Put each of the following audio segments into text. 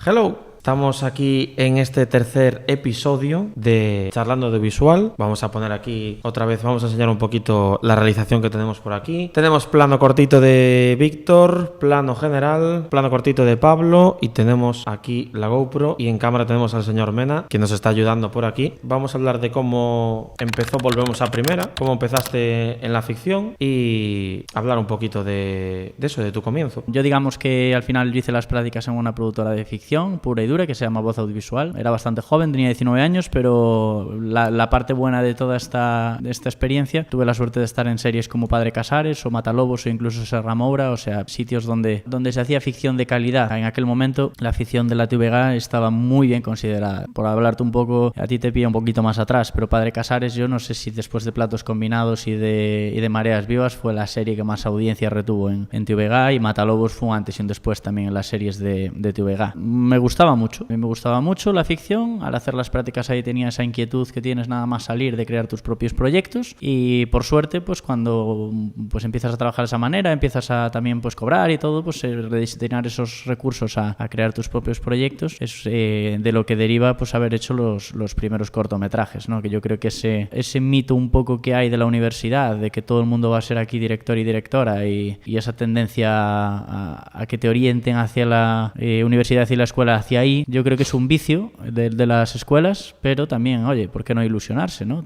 Hello. Estamos aquí en este tercer episodio de Charlando de Visual. Vamos a poner aquí otra vez, vamos a enseñar un poquito la realización que tenemos por aquí. Tenemos plano cortito de Víctor, plano general, plano cortito de Pablo y tenemos aquí la GoPro y en cámara tenemos al señor Mena que nos está ayudando por aquí. Vamos a hablar de cómo empezó, volvemos a primera, cómo empezaste en la ficción y hablar un poquito de eso, de tu comienzo. Yo digamos que al final yo hice las prácticas en una productora de ficción pura y dura que se llama Voz Audiovisual. Era bastante joven, tenía 19 años, pero la parte buena de toda esta experiencia, tuve la suerte de estar en series como Padre Casares o Matalobos o incluso Serra Moura, o sea, sitios donde se hacía ficción de calidad. En aquel momento la ficción de la TVG estaba muy bien considerada. Por hablarte un poco, a ti te pilla un poquito más atrás, pero Padre Casares, yo no sé si después de Platos Combinados y de Mareas Vivas fue la serie que más audiencia retuvo en TVG, y Matalobos fue un antes y un después también en las series de TVG. Me gustaba mucho la ficción. Al hacer las prácticas ahí tenía esa inquietud que tienes nada más salir de crear tus propios proyectos, y por suerte pues cuando pues empiezas a trabajar de esa manera, empiezas a también pues cobrar y todo, pues redestinar esos recursos a crear tus propios proyectos es de lo que deriva pues haber hecho los primeros cortometrajes, ¿no? Que yo creo que ese mito un poco que hay de la universidad, de que todo el mundo va a ser aquí director y directora, y esa tendencia a que te orienten hacia la universidad y la escuela hacia ahí, yo creo que es un vicio de las escuelas, pero también, oye, ¿por qué no ilusionarse, no?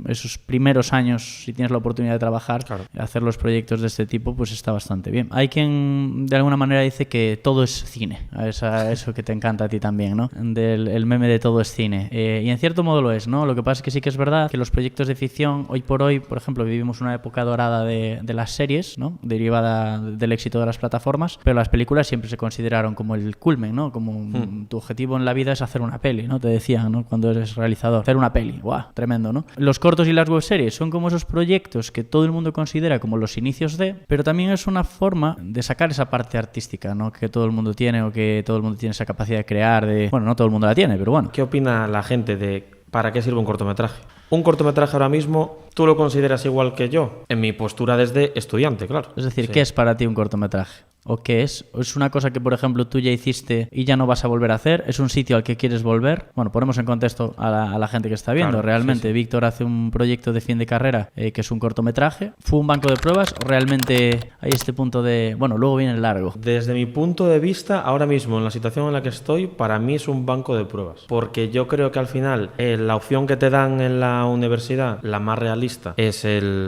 Esos primeros años, si tienes la oportunidad de trabajar, claro, hacer los proyectos de este tipo, pues está bastante bien. Hay quien de alguna manera dice que todo es cine, eso que te encanta a ti también, ¿no? El meme de todo es cine. Y en cierto modo lo es, ¿no? Lo que pasa es que sí que es verdad que los proyectos de ficción, hoy por hoy, por ejemplo, vivimos una época dorada de las series, ¿no? Derivada del éxito de las plataformas, pero las películas siempre se consideraron como el culmen, ¿no? Como tu objetivo en la vida es hacer una peli, ¿no? Te decían, ¿no? Cuando eres realizador, hacer una peli, ¡guau! Tremendo, ¿no? Los cortos y las webseries son como esos proyectos que todo el mundo considera como los inicios de, pero también es una forma de sacar esa parte artística, ¿no? Que todo el mundo tiene, o que todo el mundo tiene esa capacidad de crear, bueno, no todo el mundo la tiene, pero bueno. ¿Qué opina la gente de para qué sirve un cortometraje? Un cortometraje ahora mismo, ¿tú lo consideras igual que yo? En mi postura desde estudiante, claro. Es decir, sí. ¿Qué es para ti un cortometraje? ¿O qué es? ¿Es una cosa que, por ejemplo, tú ya hiciste y ya no vas a volver a hacer? ¿Es un sitio al que quieres volver? Bueno, ponemos en contexto a la gente que está viendo. Claro, realmente, sí. Víctor hace un proyecto de fin de carrera que es un cortometraje. ¿Fue un banco de pruebas o realmente hay este punto de... Bueno, luego viene el largo? Desde mi punto de vista, ahora mismo, en la situación en la que estoy, para mí es un banco de pruebas. Porque yo creo que al final la opción que te dan en la universidad, la más realista, es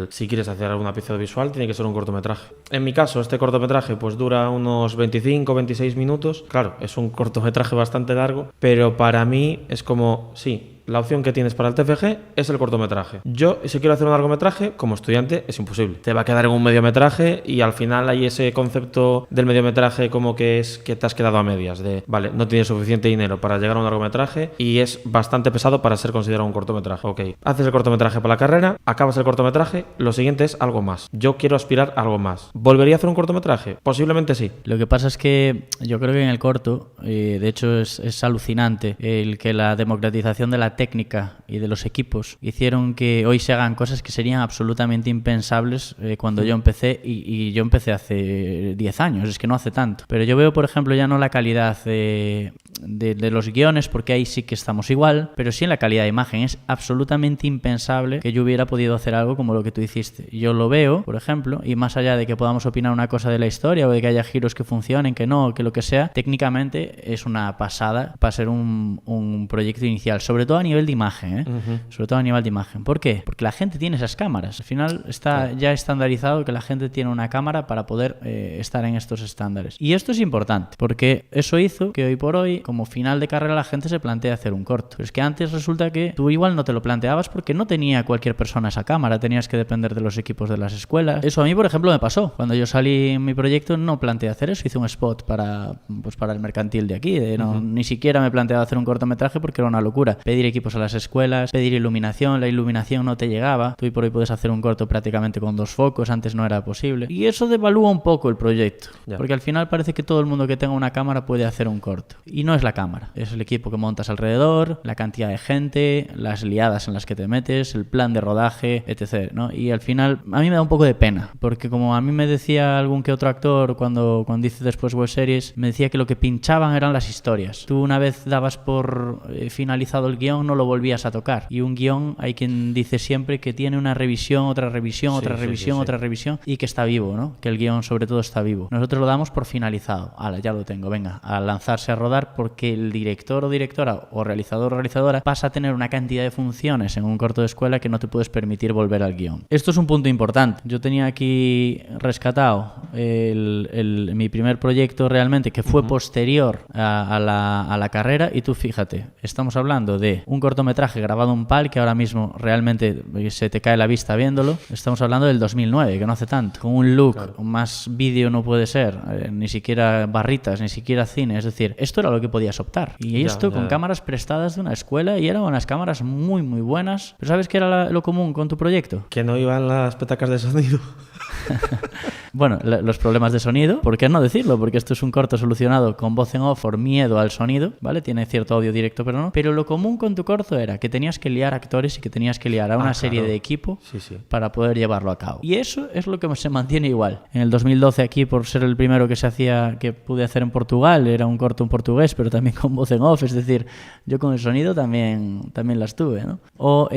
si quieres hacer alguna pieza visual, tiene que ser un cortometraje. En mi caso, este cortometraje pues dura unos 25 26 minutos. Claro, es un cortometraje bastante largo, pero para mí es como, sí, la opción que tienes para el TFG es el cortometraje. Yo, si quiero hacer un largometraje, como estudiante, es imposible. Te va a quedar en un mediometraje y al final hay ese concepto del mediometraje como que es que te has quedado a medias, de, vale, no tienes suficiente dinero para llegar a un largometraje y es bastante pesado para ser considerado un cortometraje. Ok, haces el cortometraje para la carrera, acabas el cortometraje, lo siguiente es algo más. Yo quiero aspirar a algo más. ¿Volvería a hacer un cortometraje? Posiblemente sí. Lo que pasa es que yo creo que en el corto, de hecho es alucinante el que la democratización de la técnica y de los equipos hicieron que hoy se hagan cosas que serían absolutamente impensables cuando yo empecé, y yo empecé hace 10 años, es que no hace tanto. Pero yo veo, por ejemplo, ya no la calidad de los guiones, porque ahí sí que estamos igual, pero sí en la calidad de imagen. Es absolutamente impensable que yo hubiera podido hacer algo como lo que tú hiciste. Yo lo veo, por ejemplo, y más allá de que podamos opinar una cosa de la historia o de que haya giros que funcionen, que no, que lo que sea, técnicamente es una pasada para ser un proyecto inicial, sobre todo a nivel de imagen, sobre todo a nivel de imagen. ¿Por qué? Porque la gente tiene esas cámaras. Al final está ya estandarizado que la gente tiene una cámara para poder estar en estos estándares. Y esto es importante, porque eso hizo que hoy por hoy, como final de carrera, la gente se plantea hacer un corto. Pero es que antes resulta que tú igual no te lo planteabas porque no tenía cualquier persona esa cámara, tenías que depender de los equipos de las escuelas. Eso a mí, por ejemplo, me pasó. Cuando yo salí en mi proyecto no planteé hacer eso, hice un spot para el mercantil de aquí. Ni siquiera me planteaba hacer un cortometraje porque era una locura. Pedir equipos a las escuelas, pedir iluminación, la iluminación no te llegaba. Tú hoy por hoy puedes hacer un corto prácticamente con 2 focos, antes no era posible. Y eso devalúa un poco el proyecto, porque al final parece que todo el mundo que tenga una cámara puede hacer un corto. Y no es la cámara, es el equipo que montas alrededor, la cantidad de gente, las liadas en las que te metes, el plan de rodaje, etc., ¿no? Y al final a mí me da un poco de pena, porque como a mí me decía algún que otro actor cuando hice después webseries, me decía que lo que pinchaban eran las historias. Tú una vez dabas por finalizado el guión, no lo volvías a tocar. Y un guión, hay quien dice siempre que tiene una revisión, otra revisión, otra revisión, otra revisión, y que está vivo, ¿no? Que el guión sobre todo está vivo. Nosotros lo damos por finalizado. Ala, ya lo tengo, venga, a lanzarse a rodar, porque el director o directora o realizador o realizadora pasa a tener una cantidad de funciones en un corto de escuela que no te puedes permitir volver al guión. Esto es un punto importante. Yo tenía aquí rescatado mi primer proyecto realmente, que fue posterior a la carrera, y tú fíjate, estamos hablando de un cortometraje grabado en PAL, que ahora mismo realmente se te cae la vista viéndolo. Estamos hablando del 2009, que no hace tanto, con un look más vídeo no puede ser, ni siquiera barritas, ni siquiera cine, es decir, esto era lo que podías optar, y esto con cámaras prestadas de una escuela, y eran unas cámaras muy muy buenas. Pero ¿sabes qué era lo común con tu proyecto? Que no iban las petacas de sonido. Bueno, los problemas de sonido, ¿por qué no decirlo? Porque esto es un corto solucionado con voz en off por miedo al sonido, ¿vale? Tiene cierto audio directo, pero no. Pero lo común con tu corto era que tenías que liar actores y que tenías que liar a una serie de equipo para poder llevarlo a cabo. Y eso es lo que se mantiene igual. En el 2012 aquí, por ser el primero que pude hacer en Portugal, era un corto en portugués, pero también con voz en off, es decir, yo con el sonido también las tuve, ¿no? O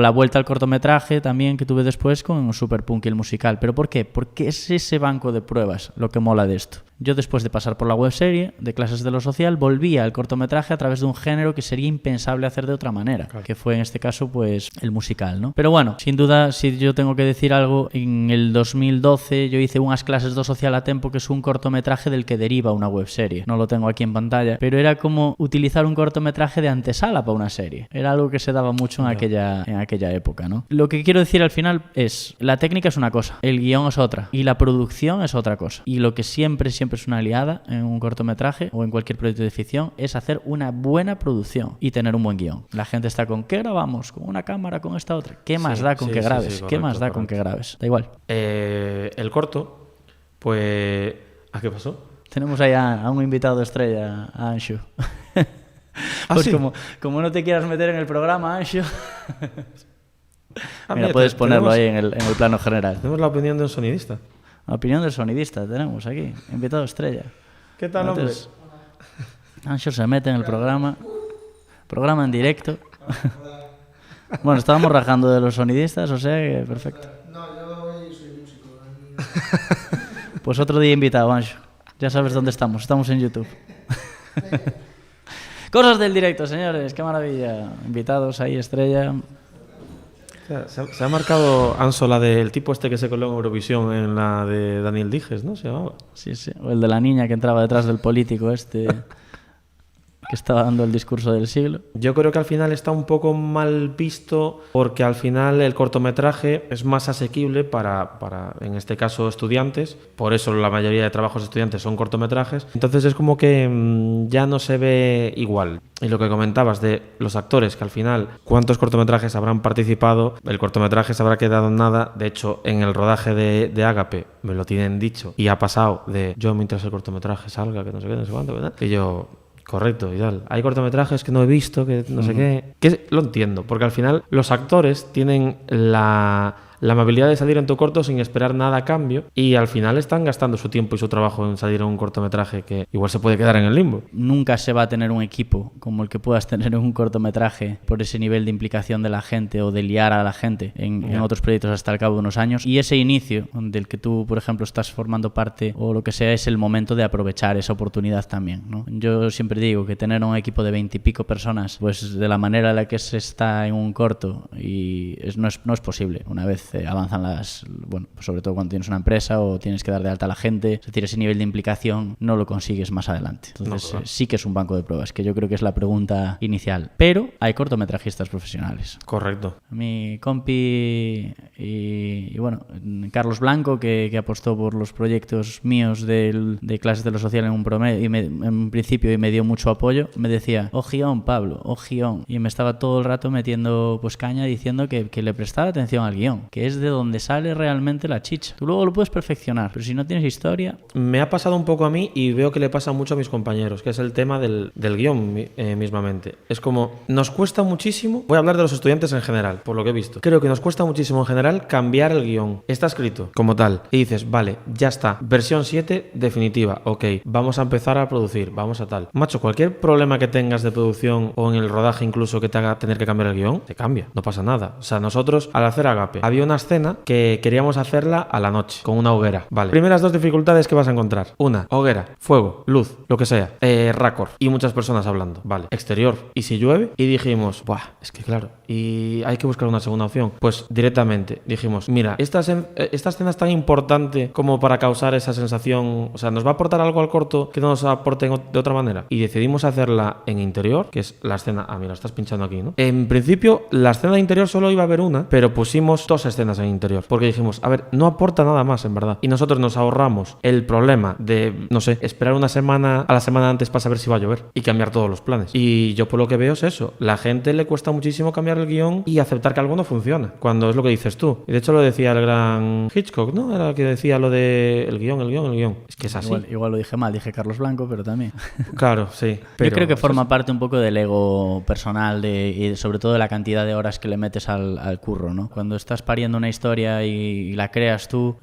la vuelta al cortometraje también que tuve después con Superpunk y el musical. ¿Pero por qué? Porque es ese banco de pruebas lo que mola de esto. Yo, después de pasar por la webserie, de Clases de lo Social, volvía al cortometraje a través de un género que sería impensable hacer de otra manera, que fue en este caso pues el musical, ¿no? Pero bueno, sin duda, si yo tengo que decir algo, en el 2012 yo hice unas Clases do Social a tempo, que es un cortometraje del que deriva una webserie. No lo tengo aquí en pantalla, pero era como utilizar un cortometraje de antesala para una serie. Era algo que se daba mucho en aquella época, ¿no? Lo que quiero decir al final es, la técnica es una cosa, el guión es otra, y la producción es otra cosa. Y lo que siempre es una aliada en un cortometraje o en cualquier proyecto de ficción es hacer una buena producción y tener un buen guión. La gente está con ¿qué grabamos? ¿Con una cámara? ¿Con esta otra? ¿Qué más da con que grabes? Correcto, ¿Qué más da con que grabes? Da igual. El corto, pues... ¿A qué pasó? Tenemos ahí a un invitado estrella, a Anshu. Pues ¿sí? como no te quieras meter en el programa, Anshu... Mira, Mira, puedes ponerlo ahí en el plano general. Tenemos la opinión de un sonidista. La opinión del sonidista tenemos aquí, invitado estrella. ¿Qué tal, hombre? Anshu se mete en el programa en directo. Bueno, estábamos rajando de los sonidistas, o sea que perfecto. No, yo soy músico. Pues otro día invitado, Anshu. Ya sabes dónde estamos en YouTube. Cosas del directo, señores, qué maravilla. Invitados ahí, estrella. Se ha marcado Anso la del tipo este que se coló en Eurovisión, en la de Daniel Dijes, ¿no? Se llamaba. Sí, o el de la niña que entraba detrás del político este que estaba dando el discurso del siglo. Yo creo que al final está un poco mal visto, porque al final el cortometraje es más asequible para en este caso, estudiantes. Por eso la mayoría de trabajos de estudiantes son cortometrajes. Entonces es como que ya no se ve igual. Y lo que comentabas de los actores, que al final, ¿cuántos cortometrajes habrán participado? El cortometraje se habrá quedado en nada. De hecho, en el rodaje de Ágape me lo tienen dicho, y ha pasado de yo mientras el cortometraje salga, que no sé qué, no sé cuánto, ¿verdad? Y yo... Correcto, y tal. Hay cortometrajes que no he visto, que no sé qué. Que lo entiendo, porque al final los actores tienen la amabilidad de salir en tu corto sin esperar nada a cambio, y al final están gastando su tiempo y su trabajo en salir en un cortometraje que igual se puede quedar en el limbo. Nunca se va a tener un equipo como el que puedas tener en un cortometraje por ese nivel de implicación de la gente o de liar a la gente en otros proyectos hasta el cabo de unos años. Y ese inicio del que tú, por ejemplo, estás formando parte o lo que sea, es el momento de aprovechar esa oportunidad también, ¿no? Yo siempre digo que tener un equipo de 20 y pico personas, pues de la manera en la que se está en un corto, no es posible una vez avanzan bueno, pues sobre todo cuando tienes una empresa o tienes que dar de alta a la gente, es decir, ese nivel de implicación no lo consigues más adelante. Entonces sí que es un banco de pruebas, que yo creo que es la pregunta inicial. Pero hay cortometrajistas profesionales. Correcto. Mi compi y bueno, Carlos Blanco, que apostó por los proyectos míos de Clases de lo Social en un promedio, en principio, y me dio mucho apoyo, me decía, ojión, Pablo, ojión. Y me estaba todo el rato metiendo pues caña diciendo que le prestara atención al guión, que que es de donde sale realmente la chicha. Tú luego lo puedes perfeccionar, pero si no tienes historia... Me ha pasado un poco a mí y veo que le pasa mucho a mis compañeros, que es el tema del guión mismamente. Es como, nos cuesta muchísimo, voy a hablar de los estudiantes en general, por lo que he visto. Creo que nos cuesta muchísimo en general cambiar el guión. Está escrito como tal y dices, vale, ya está, versión 7 definitiva, ok, vamos a empezar a producir, vamos a tal. Macho, cualquier problema que tengas de producción o en el rodaje incluso que te haga tener que cambiar el guión, te cambia, no pasa nada. O sea, nosotros al hacer Agape, había una escena que queríamos hacerla a la noche, con una hoguera. Vale, primeras dos dificultades que vas a encontrar. Una, hoguera, fuego, luz, lo que sea, raccord y muchas personas hablando. Vale, exterior. ¿Y si llueve? Y dijimos, buah, es que claro, y hay que buscar una segunda opción. Pues directamente dijimos, mira, esta escena es tan importante como para causar esa sensación, o sea, ¿nos va a aportar algo al corto que no nos aporte de otra manera? Y decidimos hacerla en interior, que es la escena, mira, estás pinchando aquí, ¿no? En principio, la escena de interior solo iba a haber una, pero pusimos 2 escenas en interior, porque dijimos, a ver, no aporta nada más, en verdad. Y nosotros nos ahorramos el problema de, no sé, esperar una semana a la semana antes para saber si va a llover y cambiar todos los planes. Y yo por lo que veo es eso, la gente le cuesta muchísimo cambiar el guión y aceptar que algo no funciona, cuando es lo que dices tú. Y de hecho lo decía el gran Hitchcock, ¿no? Era el que decía lo de el guión. Es que es así. Igual lo dije mal, dije Carlos Blanco, pero también. Claro, sí. Pero yo creo que forma parte un poco del ego personal y sobre todo de la cantidad de horas que le metes al curro, ¿no? Cuando estás pariendo una historia y la creas tú,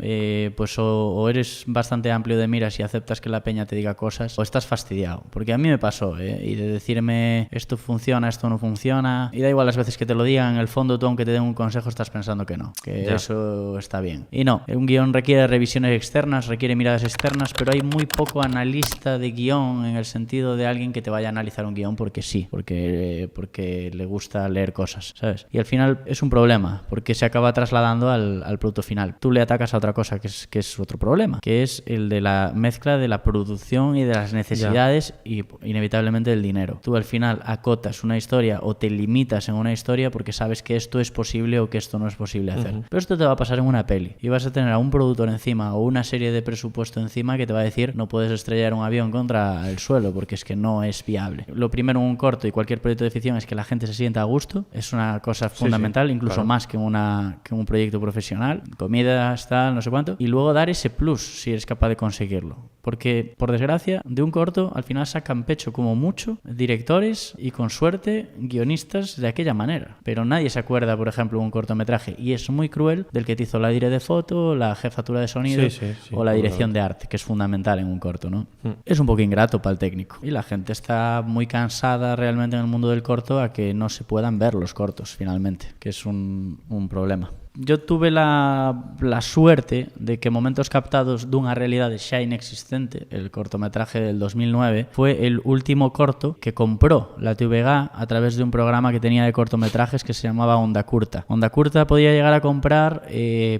pues o eres bastante amplio de miras y aceptas que la peña te diga cosas, o estás fastidiado. Porque a mí me pasó, y de decirme esto funciona, esto no funciona, y da igual las veces que te lo digan, en el fondo tú aunque te den un consejo estás pensando que no, que ya. Eso está bien. Y no, un guión requiere revisiones externas, requiere miradas externas, pero hay muy poco analista de guión en el sentido de alguien que te vaya a analizar un guión porque sí, porque le gusta leer cosas, ¿sabes? Y al final es un problema, porque se acaba trasladando al producto final. Tú le atacas a otra cosa que es otro problema, que es el de la mezcla de la producción y de las necesidades y inevitablemente del dinero. Tú al final acotas una historia o te limitas en una historia porque sabes que esto es posible o que esto no es posible hacer. Pero esto te va a pasar en una peli y vas a tener a un productor encima o una serie de presupuesto encima que te va a decir no puedes estrellar un avión contra el suelo porque es que no es viable. Lo primero en un corto y cualquier proyecto de ficción es que la gente se sienta a gusto, es una cosa fundamental, sí, incluso claro, más que un proyecto profesional, comidas, tal, no sé cuánto, y luego dar ese plus si eres capaz de conseguirlo. Porque, por desgracia, de un corto al final sacan pecho como mucho directores y con suerte guionistas de aquella manera. Pero nadie se acuerda, por ejemplo, de un cortometraje, y es muy cruel, del que te hizo la dire de foto, la jefatura de sonido o la dirección de arte, que es fundamental en un corto, ¿no? Es un poco ingrato para el técnico. Y la gente está muy cansada realmente en el mundo del corto a que no se puedan ver los cortos, finalmente, que es un problema. Yo tuve la suerte de que Momentos captados dunha realidade xa inexistente, el cortometraje del 2009, fue el último corto que compró la TVG a través de un programa que tenía de cortometrajes que se llamaba Onda Curta. Onda Curta podía llegar a comprar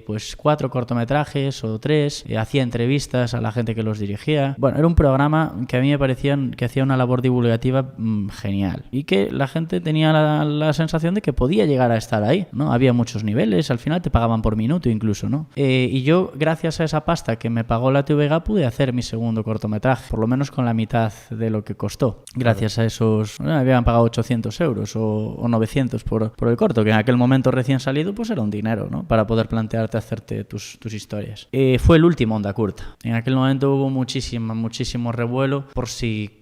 pues 4 cortometrajes o 3, hacía entrevistas a la gente que los dirigía. Bueno, era un programa que a mí me parecía que hacía una labor divulgativa genial y que la gente tenía la sensación de que podía llegar a estar ahí, ¿no? Había muchos niveles, al final te pagaban por minuto incluso, ¿no? Y yo, gracias a esa pasta que me pagó la TVG, pude hacer mi segundo cortometraje, por lo menos con la mitad de lo que costó. Gracias a esos... me habían pagado 800 euros o 900 por el corto, que en aquel momento recién salido, pues era un dinero, ¿no? Para poder plantearte hacerte tus historias. Fue el último Onda Curta. En aquel momento hubo muchísimo revuelo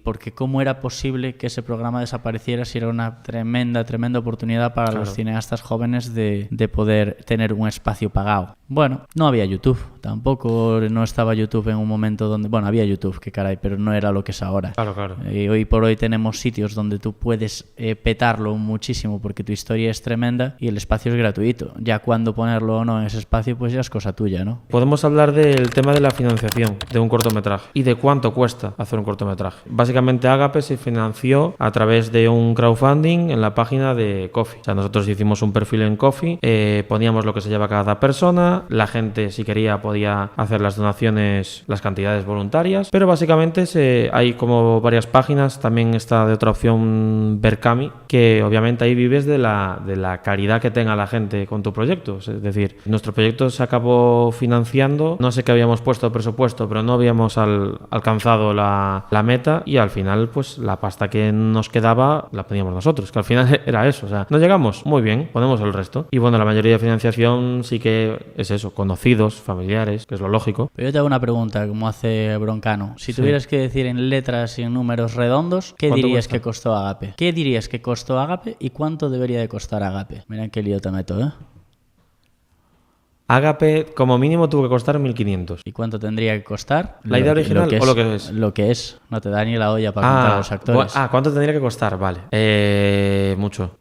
porque cómo era posible que ese programa desapareciera si era una tremenda oportunidad para los cineastas jóvenes de poder tener un espacio pagado. Bueno, no había YouTube, tampoco no estaba YouTube en un momento donde... Bueno, había YouTube, qué caray, pero no era lo que es ahora. Claro. Hoy por hoy tenemos sitios donde tú puedes petarlo muchísimo porque tu historia es tremenda y el espacio es gratuito. Ya cuando ponerlo o no en ese espacio, pues ya es cosa tuya, ¿no? Podemos hablar del tema de la financiación de un cortometraje y de cuánto cuesta hacer un cortometraje. Básicamente Agape se financió a través de un crowdfunding en la página de Ko-fi. O sea, nosotros hicimos un perfil en Ko-fi, poníamos lo que se lleva cada persona, la gente si quería podía hacer las donaciones, las cantidades voluntarias, pero básicamente hay como varias páginas, también está de otra opción Berkami, que obviamente ahí vives de la caridad que tenga la gente con tu proyecto. Es decir, nuestro proyecto se acabó financiando, no sé qué habíamos puesto de presupuesto, pero no habíamos alcanzado la meta y al final pues la pasta que nos quedaba la poníamos nosotros, que al final era eso, o sea, no llegamos, muy bien, ponemos el resto. Y bueno, la mayoría de financiación financiación sí que es eso, conocidos, familiares, que es lo lógico. Pero yo te hago una pregunta, como hace Broncano. Si tuvieras que decir en letras y en números redondos, ¿qué dirías que costó Agape? ¿Qué dirías que costó Agape y cuánto debería de costar Agape? Mira en qué lío te meto, ¿eh? Agape, como mínimo, tuvo que costar 1.500. ¿Y cuánto tendría que costar? ¿La idea original o lo que es? Lo que es. No te da ni la olla para contar a los actores. ¿Cuánto tendría que costar? Vale. Mucho.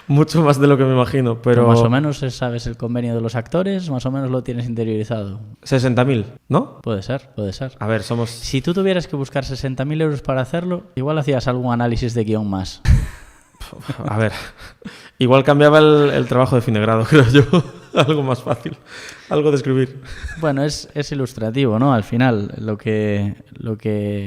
Mucho más de lo que me imagino, pero... Más o menos sabes el convenio de los actores, más o menos lo tienes interiorizado. 60.000, ¿no? Puede ser, puede ser. A ver, somos... Si tú tuvieras que buscar 60.000 euros para hacerlo, igual hacías algún análisis de guión más. A ver, igual cambiaba el trabajo de fin de grado, creo yo. Algo más fácil, algo de escribir. Bueno, es ilustrativo, ¿no? Al final, lo que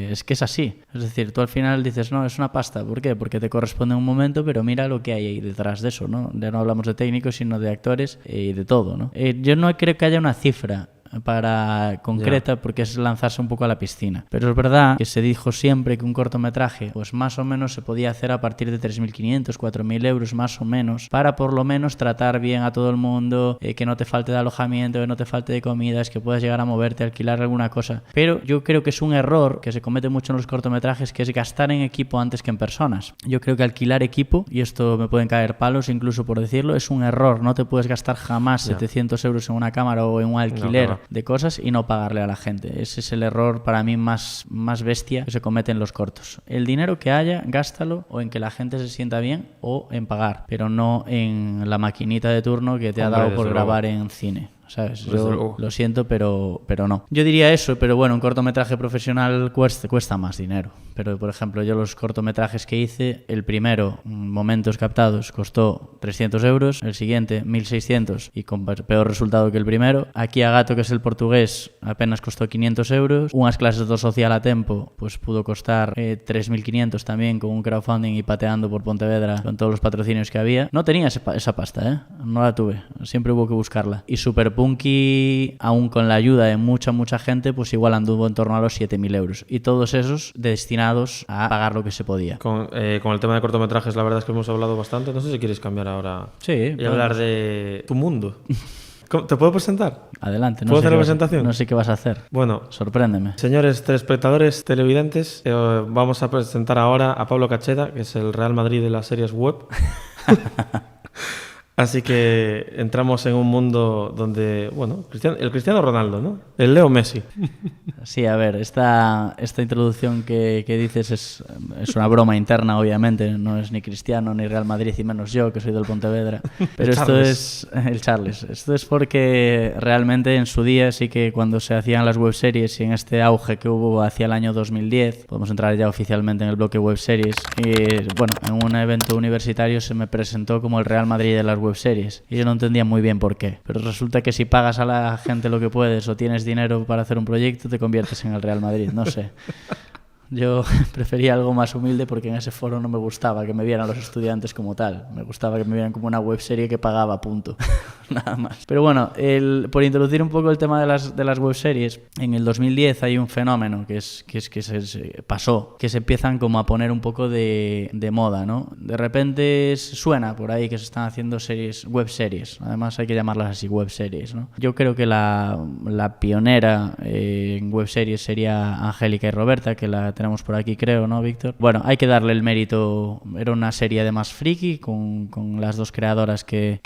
es que es así. Es decir, tú al final dices, no, es una pasta. ¿Por qué? Porque te corresponde un momento, pero mira lo que hay ahí detrás de eso, ¿no? Ya no hablamos de técnicos, sino de actores y de todo, ¿no? Yo no creo que haya una cifra para concreta porque es lanzarse un poco a la piscina, pero es verdad que se dijo siempre que un cortometraje pues más o menos se podía hacer a partir de 3.500, 4.000 euros más o menos, para por lo menos tratar bien a todo el mundo, que no te falte de alojamiento, que no te falte de comidas, que puedas llegar a moverte, alquilar alguna cosa. Pero yo creo que es un error que se comete mucho en los cortometrajes, que es gastar en equipo antes que en personas. Yo creo que alquilar equipo, y esto me pueden caer palos incluso por decirlo, es un error. No te puedes gastar jamás 700 euros en una cámara o en un alquiler de cosas y no pagarle a la gente. Ese es el error para mí más bestia que se comete en los cortos. El dinero que haya, gástalo o en que la gente se sienta bien o en pagar, pero no en la maquinita de turno que te ha dado por grabar en cine. ¿Sabes? Yo lo siento, pero no. Yo diría eso, pero bueno, un cortometraje profesional cuesta más dinero. Pero, por ejemplo, yo los cortometrajes que hice, el primero, Momentos Captados, costó 300 euros, el siguiente, 1.600 y con peor resultado que el primero. Aquí a Gato, que es el portugués, apenas costó 500 euros. Unas clases de social a tempo, pues pudo costar 3.500 también con un crowdfunding y pateando por Pontevedra con todos los patrocinios que había. No tenía esa pasta, ¿eh? No la tuve. Siempre hubo que buscarla. Y Super Punky, aún con la ayuda de mucha gente, pues igual anduvo en torno a los 7.000 euros. Y todos esos destinados a pagar lo que se podía. Con el tema de cortometrajes, la verdad es que hemos hablado bastante. No sé si quieres cambiar ahora y hablar de tu mundo. ¿Te puedo presentar? Adelante. ¿Puedo hacer la presentación? No sé qué vas a hacer. Bueno, sorpréndeme. Señores telespectadores, televidentes, vamos a presentar ahora a Pablo Cacheda, que es el Real Madrid de las series web. Así que entramos en un mundo donde, bueno, el Cristiano Ronaldo, ¿no? El Leo Messi. Sí, a ver, esta introducción que dices es una broma interna, obviamente. No es ni Cristiano ni Real Madrid y menos yo, que soy del Pontevedra. Pero esto es el Charles. Esto es porque realmente en su día sí que cuando se hacían las webseries y en este auge que hubo hacia el año 2010, podemos entrar ya oficialmente en el bloque webseries, y bueno, en un evento universitario se me presentó como el Real Madrid de las webseries y yo no entendía muy bien por qué, pero resulta que si pagas a la gente lo que puedes o tienes dinero para hacer un proyecto te conviertes en el Real Madrid, no sé. Yo prefería algo más humilde porque en ese foro no me gustaba que me vieran los estudiantes como tal. Me gustaba que me vieran como una webserie que pagaba, punto. Nada más. Pero bueno, por introducir un poco el tema de las webseries, en el 2010 hay un fenómeno que se pasó, que se empiezan como a poner un poco de moda, ¿no? De repente suena por ahí que se están haciendo webseries. Además hay que llamarlas así, webseries, ¿no? Yo creo que la pionera en webseries sería Angélica y Roberta, que la tenemos por aquí, creo, ¿no, Víctor? Bueno, hay que darle el mérito. Era una serie además friki con las dos creadoras que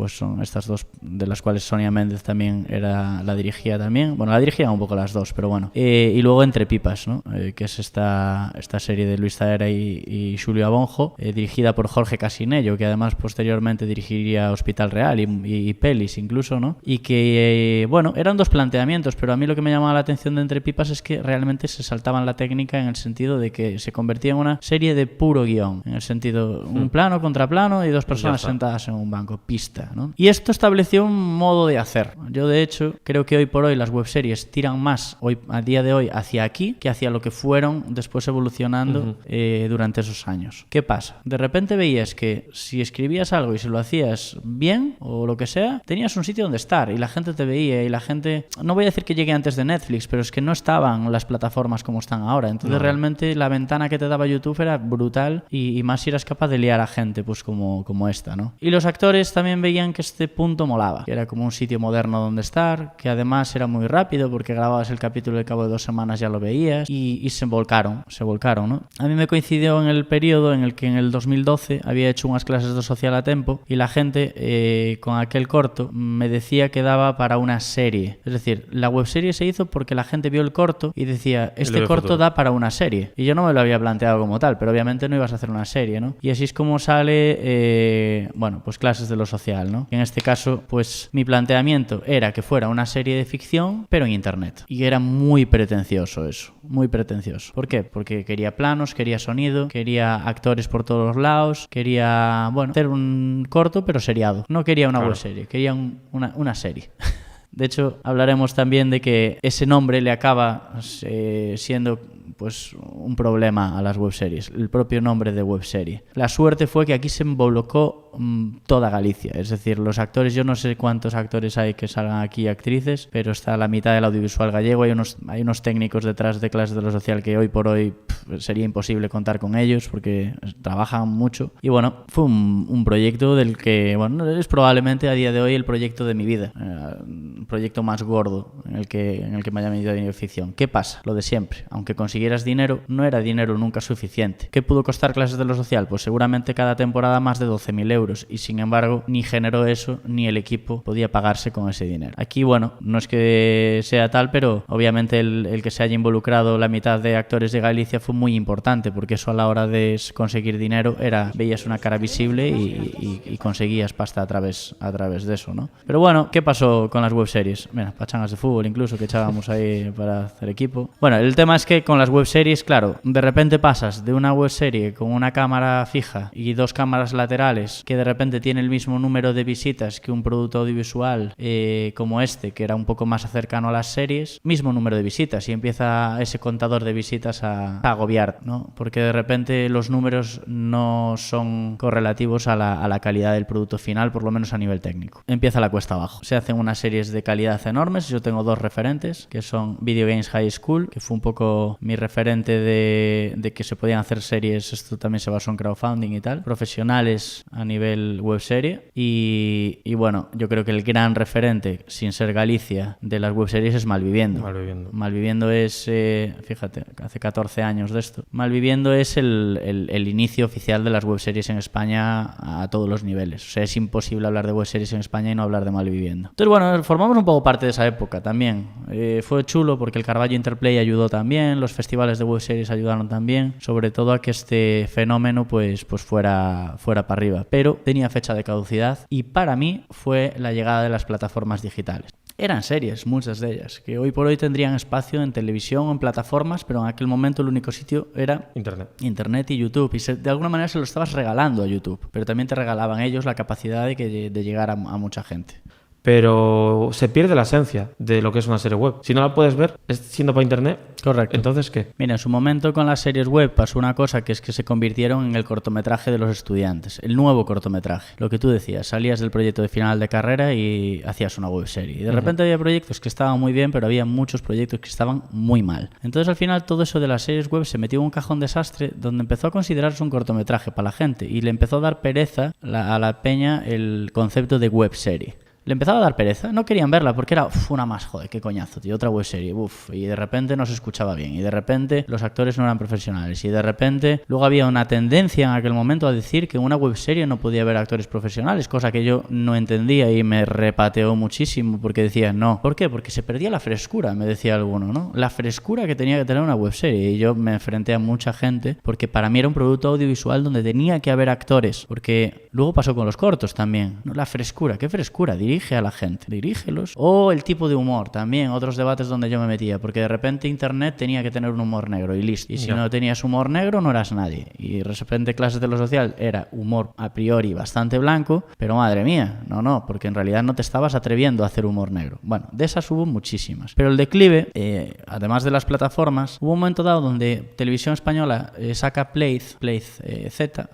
son estas dos, de las cuales Sonia Méndez también la dirigía también. Bueno, la dirigían un poco las dos, pero bueno. Y luego Entre Pipas, ¿no? Que es esta serie de Luis Zaera y Julio Abonjo, dirigida por Jorge Casinello, que además posteriormente dirigiría Hospital Real y pelis incluso, ¿no? Y que, eran dos planteamientos, pero a mí lo que me llamaba la atención de Entre Pipas es que realmente se saltaban la técnica en el sentido de que se convertía en una serie de puro guión, en el sentido un plano contra plano y dos personas sentadas en un banco, pista, ¿no? Y esto estableció un modo de hacer. Yo de hecho creo que hoy por hoy las webseries tiran más a día de hoy hacia aquí que hacia lo que fueron después evolucionando durante esos años. ¿Qué pasa? De repente veías que si escribías algo y se lo hacías bien o lo que sea, tenías un sitio donde estar y la gente te veía y la gente, no voy a decir que llegue antes de Netflix, pero es que no estaban las plataformas plataformas como están ahora. Entonces realmente la ventana que te daba YouTube era brutal y más si eras capaz de liar a gente pues como esta, ¿no? Y los actores también veían que este punto molaba, que era como un sitio moderno donde estar, que además era muy rápido porque grababas el capítulo y al cabo de 2 semanas ya lo veías y se volcaron, ¿no? A mí me coincidió en el periodo en el que en el 2012 había hecho unas clases de social a tempo y la gente con aquel corto me decía que daba para una serie. Es decir, la webserie se hizo porque la gente vio el corto y decía, este corto da para una serie. Y yo no me lo había planteado como tal, pero obviamente no ibas a hacer una serie, ¿no? Y así es como sale, pues clases de lo social, ¿no? En este caso, pues mi planteamiento era que fuera una serie de ficción, pero en internet. Y era muy pretencioso eso, muy pretencioso. ¿Por qué? Porque quería planos, quería sonido, quería actores por todos los lados, quería, hacer un corto, pero seriado. No quería una webserie, quería una serie. De hecho, hablaremos también de que ese nombre le acaba siendo pues un problema a las webseries, el propio nombre de webserie. La suerte fue que aquí se involucró toda Galicia, es decir, los actores, yo no sé cuántos actores hay que salgan aquí, actrices, pero está la mitad del audiovisual gallego, hay unos técnicos detrás de clases de lo social que hoy por hoy sería imposible contar con ellos porque trabajan mucho y fue un proyecto del que, es probablemente a día de hoy el proyecto de mi vida, un proyecto más gordo en el que me haya metido dinero de ficción. ¿Qué pasa? Lo de siempre, aunque consiguieras dinero, no era dinero nunca suficiente. ¿Qué pudo costar clases de lo social? Pues seguramente cada temporada más de 12.000 euros y sin embargo ni generó eso ni el equipo podía pagarse con ese dinero. Aquí, no es que sea tal, pero obviamente el que se haya involucrado la mitad de actores de Galicia fue muy importante porque eso a la hora de conseguir dinero veías una cara visible y conseguías pasta a través de eso, ¿no? Pero ¿qué pasó con las webseries? Mira, pachangas de fútbol incluso que echábamos ahí para hacer equipo. El tema es que con las webseries, claro, de repente pasas de una webserie con una cámara fija y 2 cámaras laterales que de repente tiene el mismo número de visitas que un producto audiovisual como este, que era un poco más cercano a las series, mismo número de visitas y empieza ese contador de visitas a agobiar, ¿no? Porque de repente los números no son correlativos a la calidad del producto final, por lo menos a nivel técnico. Empieza la cuesta abajo. Se hacen unas series de calidad enormes. Yo tengo 2 referentes, que son Video Games High School, que fue un poco mi referente de que se podían hacer series, esto también se basó en crowdfunding y tal, profesionales a nivel webserie y yo creo que el gran referente, sin ser Galicia, de las webseries es Malviviendo. Malviviendo es, fíjate, hace 14 años de esto. Malviviendo es el inicio oficial de las webseries en España a todos los niveles. O sea, es imposible hablar de webseries en España y no hablar de Malviviendo. Entonces, formamos un poco parte de esa época también. Fue chulo porque el Carballo Interplay ayudó también, los festivales de webseries ayudaron también, sobre todo a que este fenómeno pues fuera para arriba. Pero tenía fecha de caducidad y para mí fue la llegada de las plataformas digitales. Eran series, muchas de ellas, que hoy por hoy tendrían espacio en televisión o en plataformas, pero en aquel momento el único sitio era Internet y YouTube. Y de alguna manera se lo estabas regalando a YouTube, pero también te regalaban ellos la capacidad de llegar a mucha gente. Pero se pierde la esencia de lo que es una serie web. Si no la puedes ver siendo para internet, correcto. ¿Entonces qué? Mira, en su momento con las series web pasó una cosa que es que se convirtieron en el cortometraje de los estudiantes, el nuevo cortometraje. Lo que tú decías, salías del proyecto de final de carrera y hacías una webserie. Y de repente había proyectos que estaban muy bien, pero había muchos proyectos que estaban muy mal. Entonces al final todo eso de las series web se metió en un cajón desastre donde empezó a considerarse un cortometraje para la gente y le empezó a dar pereza a la peña el concepto de webserie. Le empezaba a dar pereza, no querían verla porque era una más, joder, qué coñazo, tío, otra webserie, y de repente no se escuchaba bien, y de repente los actores no eran profesionales, y de repente luego había una tendencia en aquel momento a decir que en una webserie no podía haber actores profesionales, cosa que yo no entendía y me repateó muchísimo porque decía, no, ¿por qué? Porque se perdía la frescura, me decía alguno, ¿no? La frescura que tenía que tener una webserie, y yo me enfrenté a mucha gente porque para mí era un producto audiovisual donde tenía que haber actores, porque luego pasó con los cortos también, ¿no? La frescura, ¿qué frescura? Dirige a la gente, dirígelos. O el tipo de humor, también, otros debates donde yo me metía, porque de repente internet tenía que tener un humor negro y listo. Y si no tenías humor negro, no eras nadie. Y de repente clases de lo social era humor a priori bastante blanco, pero madre mía, no, porque en realidad no te estabas atreviendo a hacer humor negro. Bueno, de esas hubo muchísimas. Pero el declive, además de las plataformas, hubo un momento dado donde Televisión Española saca Play Z,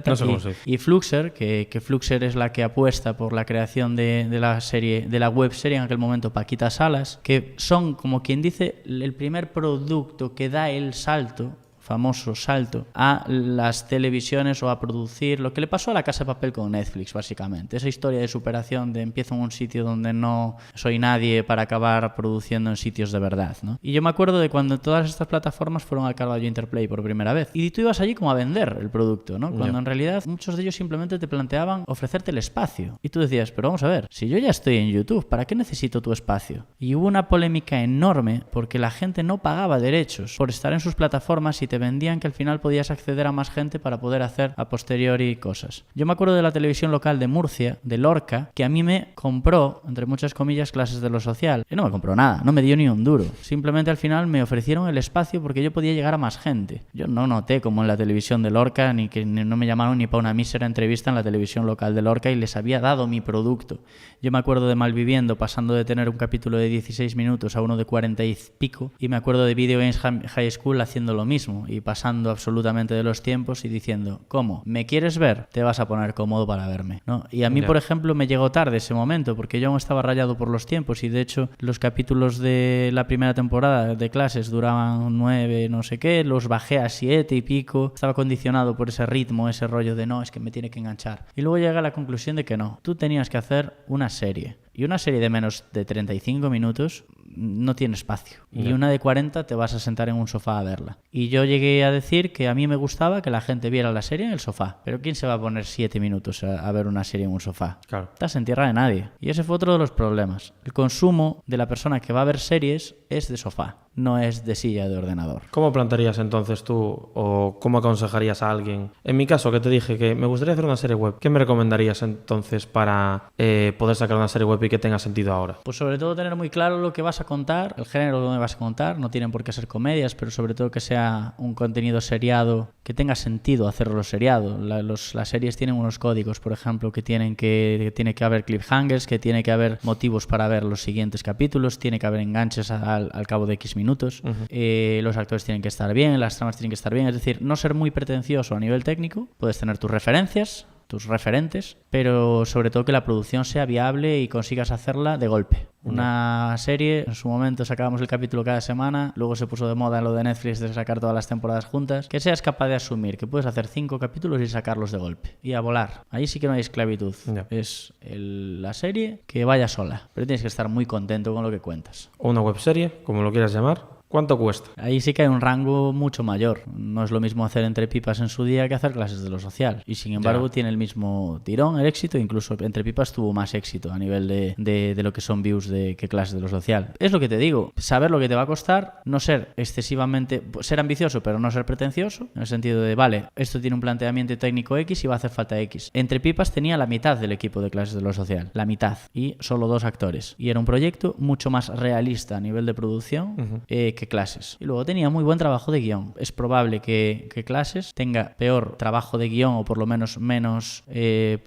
no sé y Fluxer, que Fluxer es la que apuesta por la creación creación de la serie, de la web serie en aquel momento, Paquita Salas, que son, como quien dice, el primer producto que da el salto, famoso salto, a las televisiones o a producir lo que le pasó a La Casa de Papel con Netflix, básicamente. Esa historia de superación de empiezo en un sitio donde no soy nadie para acabar produciendo en sitios de verdad, ¿no? Y yo me acuerdo de cuando todas estas plataformas fueron al Carballo Interplay por primera vez. Y tú ibas allí como a vender el producto, ¿no? Cuando en realidad muchos de ellos simplemente te planteaban ofrecerte el espacio. Y tú decías, pero vamos a ver, si yo ya estoy en YouTube, ¿para qué necesito tu espacio? Y hubo una polémica enorme porque la gente no pagaba derechos por estar en sus plataformas y te vendían que al final podías acceder a más gente para poder hacer a posteriori cosas. Yo me acuerdo de la televisión local de Murcia, de Lorca, que a mí me compró, entre muchas comillas, clases de lo social. Y no me compró nada, no me dio ni un duro. Simplemente al final me ofrecieron el espacio porque yo podía llegar a más gente. Yo no noté como en la televisión de Lorca, ni que no me llamaron ni para una mísera entrevista en la televisión local de Lorca y les había dado mi producto. Yo me acuerdo de Malviviendo, pasando de tener un capítulo de 16 minutos a uno de 40 y pico, y me acuerdo de Video Games High School haciendo lo mismo y pasando absolutamente de los tiempos y diciendo, ¿cómo? ¿Me quieres ver? Te vas a poner cómodo para verme, ¿no? Y a mí, por ejemplo, me llegó tarde ese momento porque yo aún estaba rayado por los tiempos y de hecho los capítulos de la primera temporada de clases duraban 9, no sé qué, los bajé a 7 y pico, estaba condicionado por ese ritmo, ese rollo de no, es que me tiene que enganchar. Y luego llegué a la conclusión de que no, tú tenías que hacer una serie. Y una serie de menos de 35 minutos no tiene espacio. Y una de 40 te vas a sentar en un sofá a verla. Y yo llegué a decir que a mí me gustaba que la gente viera la serie en el sofá. Pero ¿quién se va a poner 7 minutos a ver una serie en un sofá? Claro. Estás en tierra de nadie. Y ese fue otro de los problemas. El consumo de la persona que va a ver series es de sofá, no es de silla de ordenador. ¿Cómo plantearías entonces tú o cómo aconsejarías a alguien? En mi caso, que te dije que me gustaría hacer una serie web, ¿qué me recomendarías entonces para poder sacar una serie web y que tenga sentido ahora? Pues sobre todo tener muy claro lo que vas a contar, el género donde vas a contar, no tienen por qué ser comedias, pero sobre todo que sea un contenido seriado, que tenga sentido hacerlo seriado. Las series tienen unos códigos, por ejemplo, que tiene que haber cliffhangers, que tiene que haber motivos para ver los siguientes capítulos, tiene que haber enganches al cabo de X minutos, los actores tienen que estar bien, las tramas tienen que estar bien, es decir, no ser muy pretencioso a nivel técnico, puedes tener tus referencias, tus referentes, pero sobre todo que la producción sea viable y consigas hacerla de golpe. Una serie, en su momento sacábamos el capítulo cada semana, luego se puso de moda lo de Netflix de sacar todas las temporadas juntas, que seas capaz de asumir que puedes hacer 5 capítulos y sacarlos de golpe y a volar. Ahí sí que no hay esclavitud, es la serie que vaya sola, pero tienes que estar muy contento con lo que cuentas. O una webserie, como lo quieras llamar. ¿Cuánto cuesta? Ahí sí que hay un rango mucho mayor. No es lo mismo hacer Entre Pipas en su día que hacer Clases de lo Social. Y sin embargo tiene el mismo tirón, el éxito. Incluso Entre Pipas tuvo más éxito a nivel de lo que son views que Clases de lo Social. Es lo que te digo. Saber lo que te va a costar, no ser excesivamente... Ser ambicioso, pero no ser pretencioso. En el sentido de, vale, esto tiene un planteamiento técnico X y va a hacer falta X. Entre Pipas tenía la mitad del equipo de Clases de lo Social. La mitad. Y solo 2 actores. Y era un proyecto mucho más realista a nivel de producción que Clases. Y luego tenía muy buen trabajo de guión. Es probable que Clases tenga peor trabajo de guión o por lo menos menos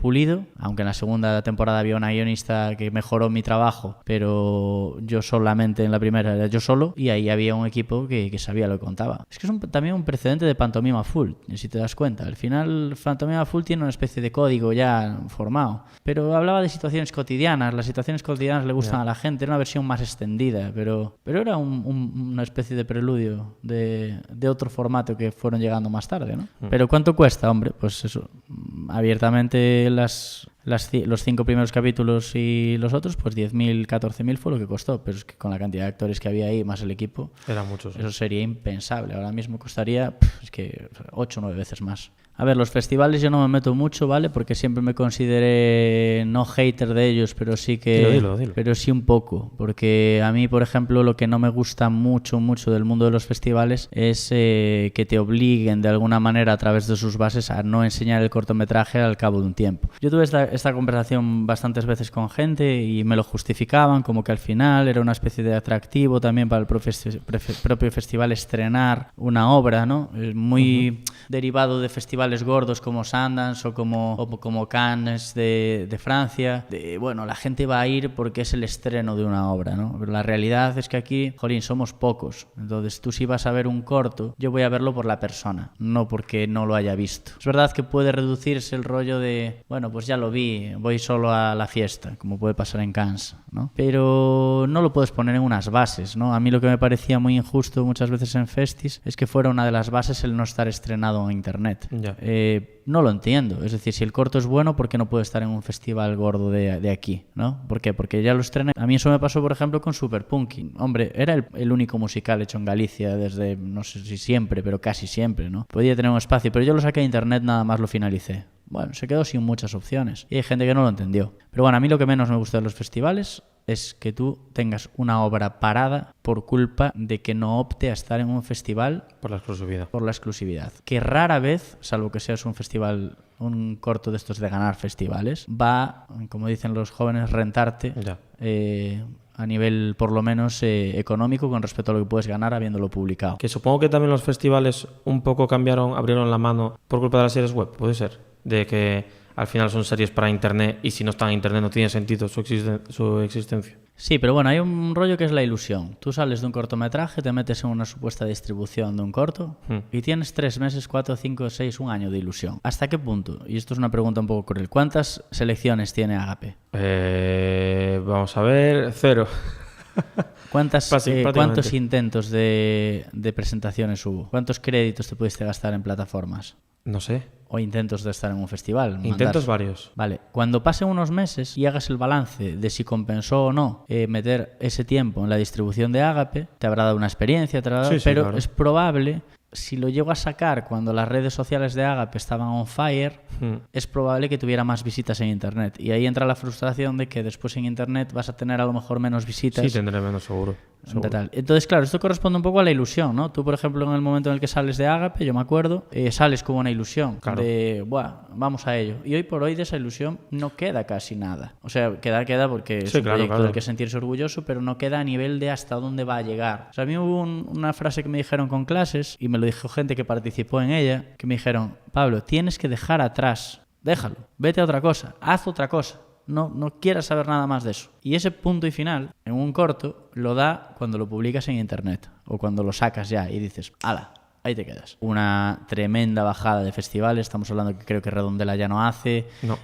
pulido, aunque en la segunda temporada había una guionista que mejoró mi trabajo, pero yo solamente en la primera era yo solo y ahí había un equipo que sabía lo que contaba. Es que es también un precedente de Pantomima Full, si te das cuenta. Al final Pantomima Full tiene una especie de código ya formado, pero hablaba de situaciones cotidianas. Las situaciones cotidianas le gustan a la gente, era una versión más extendida, pero era una especie de preludio de otro formato que fueron llegando más tarde, ¿no? Pero ¿cuánto cuesta, hombre? Pues eso, abiertamente los 5 primeros capítulos y los otros, pues 10.000, 14.000 fue lo que costó, pero es que con la cantidad de actores que había ahí, más el equipo, era mucho, sí. Eso sería impensable. Ahora mismo costaría, es que 8 o 9 veces más. A ver, los festivales yo no me meto mucho, ¿vale? Porque siempre me consideré no hater de ellos, pero sí que... Dilo. Pero sí un poco. Porque a mí, por ejemplo, lo que no me gusta mucho del mundo de los festivales es que te obliguen de alguna manera a través de sus bases a no enseñar el cortometraje al cabo de un tiempo. Yo tuve esta conversación bastantes veces con gente y me lo justificaban como que al final era una especie de atractivo también para el propio festival estrenar una obra, ¿no? Muy derivado de festivales festivales gordos como Sundance o como Cannes de Francia, bueno, la gente va a ir porque es el estreno de una obra, ¿no? Pero la realidad es que aquí, jolín, somos pocos. Entonces tú si vas a ver un corto, yo voy a verlo por la persona, no porque no lo haya visto. Es verdad que puede reducirse el rollo de, bueno, pues ya lo vi, voy solo a la fiesta, como puede pasar en Cannes, ¿no? Pero no lo puedes poner en unas bases, ¿no? A mí lo que me parecía muy injusto muchas veces en festis es que fuera una de las bases el no estar estrenado en internet. Ya. No lo entiendo. Es decir, si el corto es bueno, ¿por qué no puede estar en un festival gordo de aquí, ¿no? ¿Por qué? Porque ya lo estrené. A mí eso me pasó, por ejemplo, con Super Punky. Hombre, era el único musical hecho en Galicia desde, no sé si siempre, pero casi siempre, ¿no? Podía tener un espacio, pero yo lo saqué de internet, nada más lo finalicé. Bueno, se quedó sin muchas opciones. Y hay gente que no lo entendió. Pero bueno, a mí lo que menos me gusta de los festivales es que tú tengas una obra parada por culpa de que no opte a estar en un festival Por la exclusividad. por la exclusividad. Que rara vez, salvo que seas un festival, un corto de estos de ganar festivales, va, como dicen los jóvenes, rentarte Ya. a nivel por lo menos económico con respecto a lo que puedes ganar habiéndolo publicado. Que supongo que también los festivales un poco abrieron la mano por culpa de las series web, puede ser. De que al final son series para internet y si no están en internet no tiene sentido su existencia. Sí, pero bueno, hay un rollo que es la ilusión. Tú sales de un cortometraje, te metes en una supuesta distribución de un corto y tienes 3 meses, 4, 5, 6, un año de ilusión. ¿Hasta qué punto? Y esto es una pregunta un poco cruel. ¿Cuántas selecciones tiene Agape? Vamos a ver, 0. ¿Cuántos intentos de presentaciones hubo? ¿Cuántos créditos te pudiste gastar en plataformas? No sé. O intentos de estar en un festival. Intentos varios. Vale, cuando pasen unos meses y hagas el balance de si compensó o no meter ese tiempo en la distribución de Agape, te habrá dado una experiencia, Sí, pero claro. es probable, si lo llego a sacar cuando las redes sociales de Agape estaban on fire, es probable que tuviera más visitas en internet. Y ahí entra la frustración de que después en internet vas a tener a lo mejor menos visitas. Sí, tendré menos seguro. Tal. Entonces, claro, esto corresponde un poco a la ilusión, ¿no? Tú, por ejemplo, en el momento en el que sales de Agape, yo me acuerdo, sales con una ilusión de, buah, vamos a ello. Y hoy por hoy de esa ilusión no queda casi nada. O sea, queda porque es un proyecto del que sentirse orgulloso, pero no queda a nivel de hasta dónde va a llegar. O sea, a mí hubo una frase que me dijeron con clases, y me lo dijo gente que participó en ella, que me dijeron, Pablo, tienes que dejar atrás, déjalo, vete a otra cosa, haz otra cosa. No quieras saber nada más de eso. Y ese punto y final, en un corto, lo da cuando lo publicas en internet o cuando lo sacas ya y dices, ¡hala! Ahí te quedas. Una tremenda bajada de festivales. Estamos hablando que creo que Redondela ya no hace. No.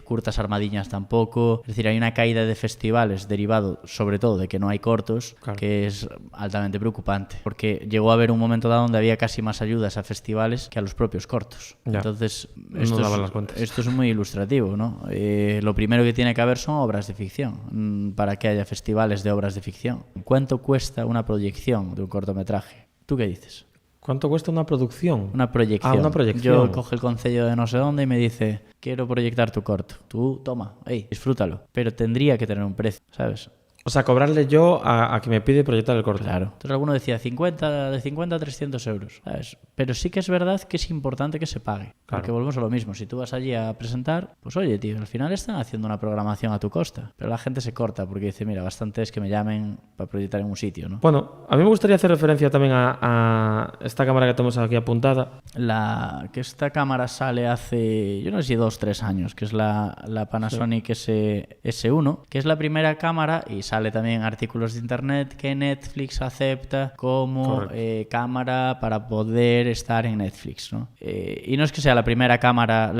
Curtas Armadiñas tampoco. Es decir, hay una caída de festivales derivado sobre todo de que no hay cortos, claro, que es altamente preocupante. Porque llegó a haber un momento dado donde había casi más ayudas a festivales que a los propios cortos. Ya. Entonces, No daban las cuentas. esto es muy ilustrativo, ¿no? Lo primero que tiene que haber son obras de ficción para que haya festivales de obras de ficción. ¿Cuánto cuesta una proyección de un cortometraje? ¿Tú qué dices? ¿Cuánto cuesta una producción? Una proyección. Una proyección. Yo cojo el concello de no sé dónde y me dice, quiero proyectar tu corto. Tú, toma, disfrútalo. Pero tendría que tener un precio, ¿sabes? O sea, cobrarle yo a que me pide proyectar el corto. Claro. Entonces alguno decía de 50 a 300 euros, ¿sabes? Pero sí que es verdad que es importante que se pague. Claro. Porque volvemos a lo mismo. Si tú vas allí a presentar, pues oye, tío, al final están haciendo una programación a tu costa. Pero la gente se corta porque dice, mira, bastante es que me llamen para proyectar en un sitio, ¿no? Bueno, a mí me gustaría hacer referencia también a esta cámara que tenemos aquí apuntada. Que esta cámara sale hace, yo no sé si 2 o 3 años, que es la Panasonic S1, que es la primera cámara y sale también artículos de internet que Netflix acepta como cámara para poder estar en Netflix, ¿no? Y no es que sea la primera cámara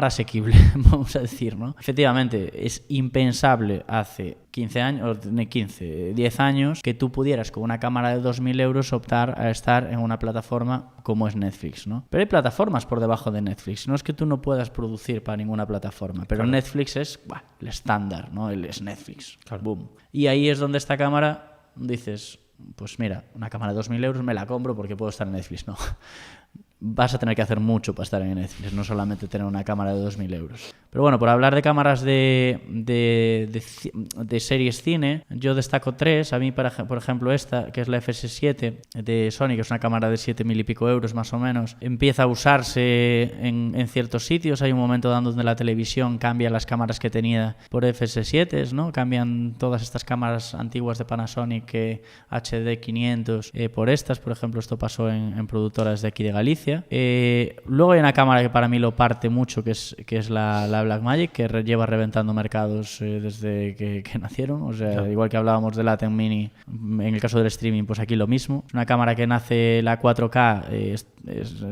asequible, vamos a decir, ¿no? Efectivamente, es impensable hace 15 años, 10 años, que tú pudieras con una cámara de 2.000 euros optar a estar en una plataforma como es Netflix, ¿no? Pero hay plataformas por debajo de Netflix. No es que tú no puedas producir para ninguna plataforma, pero Netflix es el estándar, ¿no? Es Netflix. Claro. Boom. Y ahí es donde esta cámara dices, pues mira, una cámara de 2.000 euros me la compro porque puedo estar en Netflix. No. Vas a tener que hacer mucho para estar en Netflix, no solamente tener una cámara de 2.000 euros. Pero bueno, por hablar de cámaras de series cine, yo destaco 3. A mí, por ejemplo, esta, que es la FS7 de Sony, que es una cámara de 7.000 y pico euros más o menos, empieza a usarse en ciertos sitios. Hay un momento donde la televisión cambia las cámaras que tenía por FS7, ¿no? Cambian todas estas cámaras antiguas de Panasonic HD 500 por estas. Por ejemplo, esto pasó en productoras de aquí de Galicia. diferencia. Luego hay una cámara que para mí lo parte mucho, que es la Blackmagic, que lleva reventando mercados desde que nacieron. O sea, igual que hablábamos del Atem Mini, en el caso del streaming, pues aquí lo mismo. Es una cámara que nace la 4K, es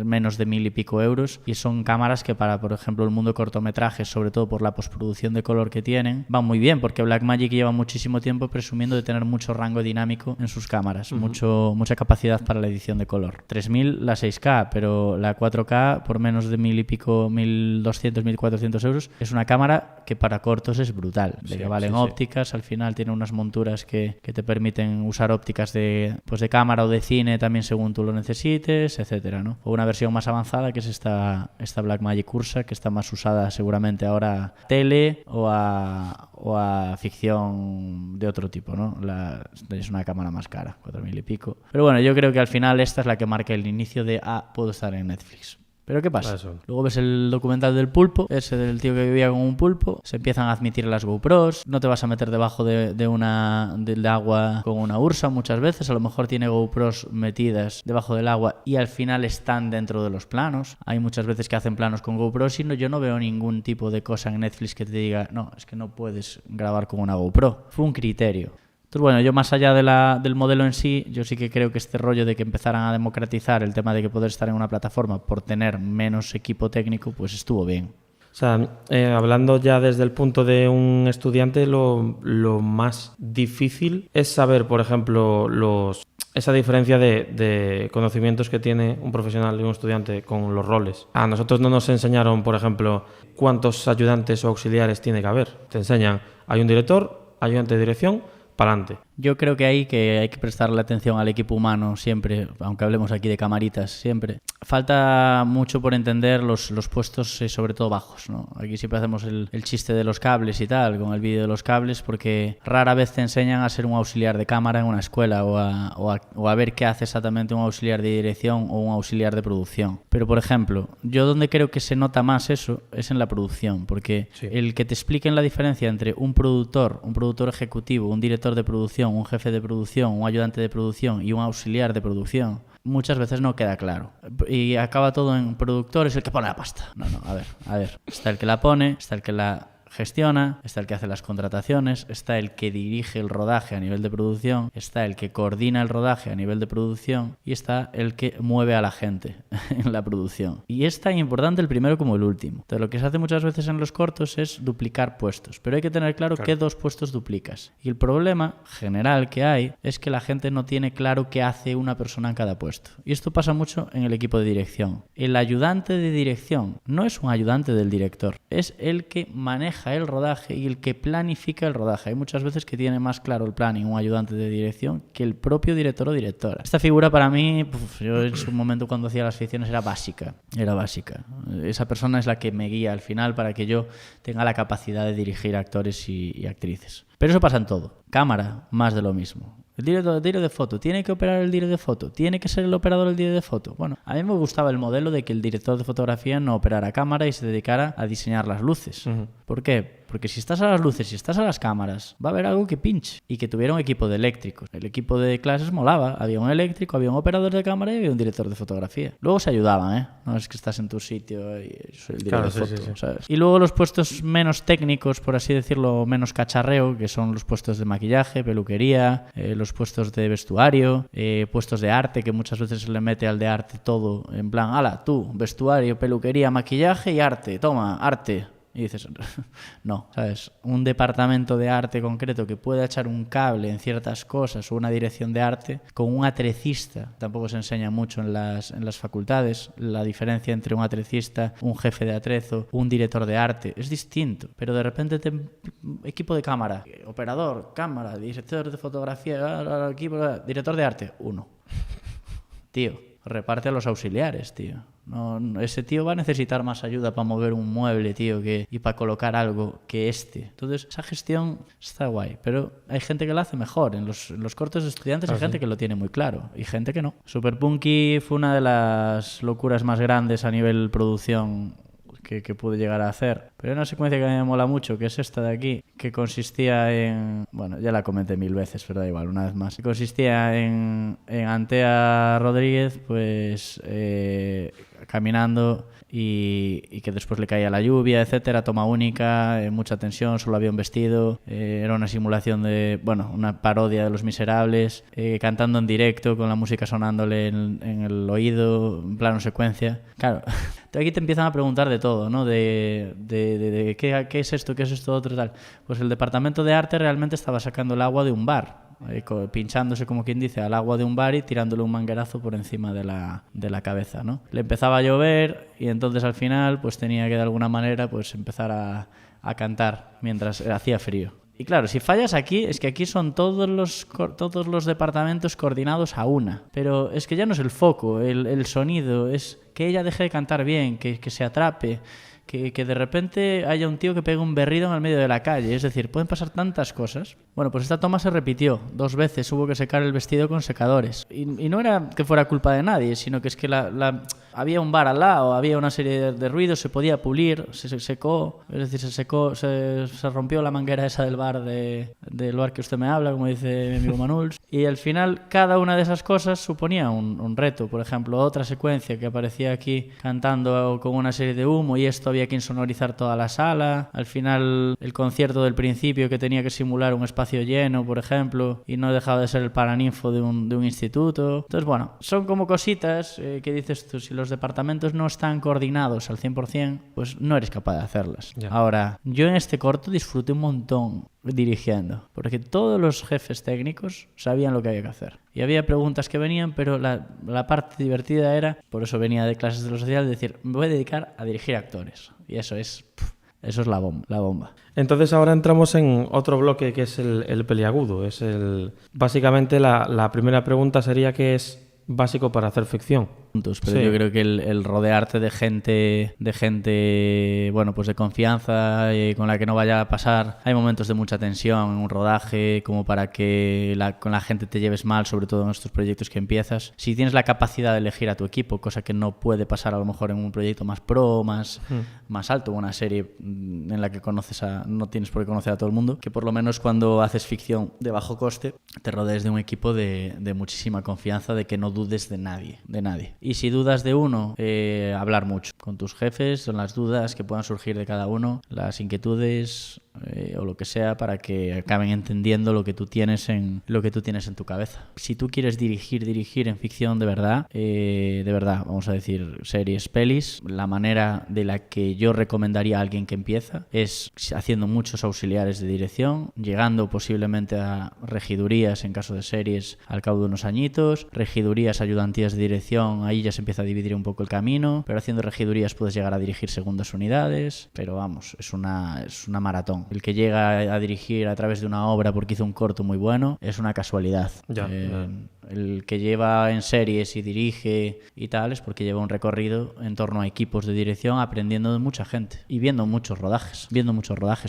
menos de 1.000 y pico euros, y son cámaras que para, por ejemplo, el mundo de cortometrajes, sobre todo por la postproducción de color que tienen, van muy bien, porque Blackmagic lleva muchísimo tiempo presumiendo de tener mucho rango dinámico en sus cámaras, mucha capacidad para la edición de color. 3.000 la 6K, pero la 4K por menos de 1.000 y pico, 1.200, 1.400 euros, es una cámara que para cortos es brutal, de que valen ópticas, al final tiene unas monturas que te permiten usar ópticas de cámara o de cine también según tú lo necesites, etcétera, ¿no? O una versión más avanzada que es esta Blackmagic Ursa, que está más usada seguramente ahora a tele o a ficción de otro tipo, ¿no? Es una cámara más cara, 4.000 y pico. Pero bueno, yo creo que al final esta es la que marca el inicio de puedo estar en Netflix. ¿Pero qué pasa? Luego ves el documental del pulpo, ese del tío que vivía con un pulpo, se empiezan a admitir las GoPros, no te vas a meter debajo del agua con una Ursa muchas veces, a lo mejor tiene GoPros metidas debajo del agua y al final están dentro de los planos. Hay muchas veces que hacen planos con GoPros y yo no veo ningún tipo de cosa en Netflix que te diga, no, es que no puedes grabar con una GoPro. Fue un criterio. Entonces, bueno, yo más allá del modelo en sí, yo sí que creo que este rollo de que empezaran a democratizar el tema de que poder estar en una plataforma por tener menos equipo técnico, pues estuvo bien. O sea, hablando ya desde el punto de un estudiante, lo más difícil es saber, por ejemplo, esa diferencia de conocimientos que tiene un profesional y un estudiante con los roles. A nosotros no nos enseñaron, por ejemplo, cuántos ayudantes o auxiliares tiene que haber. Te enseñan, hay un director, ayudante de dirección, para adelante. Yo creo que hay que prestarle atención al equipo humano siempre, aunque hablemos aquí de camaritas siempre. Falta mucho por entender los puestos, sobre todo bajos, ¿no? Aquí siempre hacemos el chiste de los cables y tal, con el vídeo de los cables, porque rara vez te enseñan a ser un auxiliar de cámara en una escuela o a ver qué hace exactamente un auxiliar de dirección o un auxiliar de producción. Pero, por ejemplo, yo donde creo que se nota más eso es en la producción, porque el que te expliquen la diferencia entre un productor ejecutivo, un director de producción, un jefe de producción, un ayudante de producción y un auxiliar de producción, muchas veces no queda claro. Y acaba todo en productor es el que pone la pasta. No, a ver. Está el que la pone, está el que la gestiona, está el que hace las contrataciones, está el que dirige el rodaje a nivel de producción, está el que coordina el rodaje a nivel de producción y está el que mueve a la gente en la producción. Y es tan importante el primero como el último. Entonces, lo que se hace muchas veces en los cortos es duplicar puestos, pero hay que tener claro qué dos puestos duplicas. Y el problema general que hay es que la gente no tiene claro qué hace una persona en cada puesto. Y esto pasa mucho en el equipo de dirección. El ayudante de dirección no es un ayudante del director, es el que maneja el rodaje y el que planifica el rodaje. Hay muchas veces que tiene más claro el planning un ayudante de dirección que el propio director o directora. Esta figura para mí, yo en su momento cuando hacía las ficciones era básica. Esa persona es la que me guía al final para que yo tenga la capacidad de dirigir actores y actrices. Pero eso pasa en todo. Cámara, más de lo mismo. El director de foto, ¿tiene que operar el director de foto? ¿Tiene que ser el operador el director de foto? Bueno, a mí me gustaba el modelo de que el director de fotografía no operara cámara y se dedicara a diseñar las luces. ¿Por qué? Porque si estás a las luces, si estás a las cámaras, va a haber algo que pinche. Y que tuviera un equipo de eléctricos. El equipo de clases molaba. Había un eléctrico, había un operador de cámara y había un director de fotografía. Luego se ayudaban, ¿eh? No es que estás en tu sitio y soy el director de foto, ¿sabes? Y luego los puestos menos técnicos, por así decirlo, menos cacharreo, que son los puestos de maquillaje, peluquería, los puestos de vestuario, puestos de arte, que muchas veces se le mete al de arte todo, en plan, ala, tú, vestuario, peluquería, maquillaje y arte, toma, arte. Y dices, no, ¿sabes? Un departamento de arte concreto que pueda echar un cable en ciertas cosas o una dirección de arte, con un atrecista, tampoco se enseña mucho en las facultades, la diferencia entre un atrecista, un jefe de atrezo, un director de arte, es distinto, pero de repente equipo de cámara, operador, cámara, director de fotografía, equipo, director de arte, uno. Tío, reparte a los auxiliares, tío. No, ese tío va a necesitar más ayuda para mover un mueble, tío, y para colocar algo que este. Entonces, esa gestión está guay, pero hay gente que la hace mejor. En los cortos de estudiantes hay gente que lo tiene muy claro y gente que no. Super Punky fue una de las locuras más grandes a nivel producción que pude llegar a hacer. Pero hay una secuencia que a mí me mola mucho, que es esta de aquí, que consistía en... Bueno, ya la comenté 1000 veces, pero da igual, una vez más. Que consistía en Antea Rodríguez, pues caminando y que después le caía la lluvia, etcétera, toma única, mucha tensión, solo había un vestido, era una simulación de, bueno, una parodia de Los Miserables, cantando en directo con la música sonándole en el oído, en plano secuencia. Claro, aquí te empiezan a preguntar de todo, ¿no? De ¿qué es esto, qué es esto, otro, tal. Pues el departamento de arte realmente estaba sacando el agua de un bar, pinchándose, como quien dice, al agua de un bar y tirándole un manguerazo por encima de la cabeza, ¿no? Le empezaba a llover y entonces al final pues tenía que de alguna manera pues empezar a cantar mientras hacía frío. Y claro, si fallas aquí, es que aquí son todos los departamentos coordinados a una. Pero es que ya no es el foco, el sonido, es que ella deje de cantar bien, que se atrape, que de repente haya un tío que pegue un berrido en el medio de la calle. Es decir, pueden pasar tantas cosas. Bueno, pues esta toma se repitió 2 veces, hubo que secar el vestido con secadores. Y no era que fuera culpa de nadie, sino que es que había un bar al lado, había una serie de ruidos, se podía pulir, se secó, es decir, se rompió la manguera esa del bar que usted me habla, como dice mi amigo Manuls. Y al final cada una de esas cosas suponía un reto. Por ejemplo, otra secuencia que aparecía aquí cantando con una serie de humo y esto había que insonorizar toda la sala. Al final el concierto del principio que tenía que simular un espacio lleno, por ejemplo, y no dejaba de ser el paraninfo de un instituto. Entonces, bueno, son como cositas que dices tú, si los departamentos no están coordinados al 100%, pues no eres capaz de hacerlas. Ya. Ahora, yo en este corto disfruté un montón dirigiendo, porque todos los jefes técnicos sabían lo que había que hacer. Y había preguntas que venían, pero la parte divertida era, por eso venía de clases de lo social, decir, me voy a dedicar a dirigir actores. Y eso es la bomba. Entonces ahora entramos en otro bloque que es el peliagudo. Básicamente la primera pregunta sería ¿qué es básico para hacer ficción? Pero Sí. yo creo que el rodearte de gente, bueno, pues de confianza, con la que no vaya a pasar. Hay momentos de mucha tensión en un rodaje, como para que con la gente te lleves mal, sobre todo en estos proyectos que empiezas. Si tienes la capacidad de elegir a tu equipo, cosa que no puede pasar a lo mejor en un proyecto más pro, más alto, una serie en la que no tienes por qué conocer a todo el mundo, que por lo menos cuando haces ficción de bajo coste, te rodees de un equipo de muchísima confianza, de que no dudes de nadie. Y si dudas de uno, hablar mucho con tus jefes, son las dudas que puedan surgir de cada uno, las inquietudes o lo que sea, para que acaben entendiendo lo que tú tienes en tu cabeza. Si tú quieres dirigir en ficción de verdad, vamos a decir series, pelis, la manera de la que yo recomendaría a alguien que empieza es haciendo muchos auxiliares de dirección, llegando posiblemente a regidurías en caso de series al cabo de unos añitos, regidurías, ayudantías de dirección, ahí ya se empieza a dividir un poco el camino, pero haciendo regidurías puedes llegar a dirigir segundas unidades, pero vamos, es una maratón. El que llega a dirigir a través de una obra porque hizo un corto muy bueno es una casualidad. Ya. El que lleva en series y dirige y tal es porque lleva un recorrido en torno a equipos de dirección, aprendiendo de mucha gente y viendo muchos rodajes,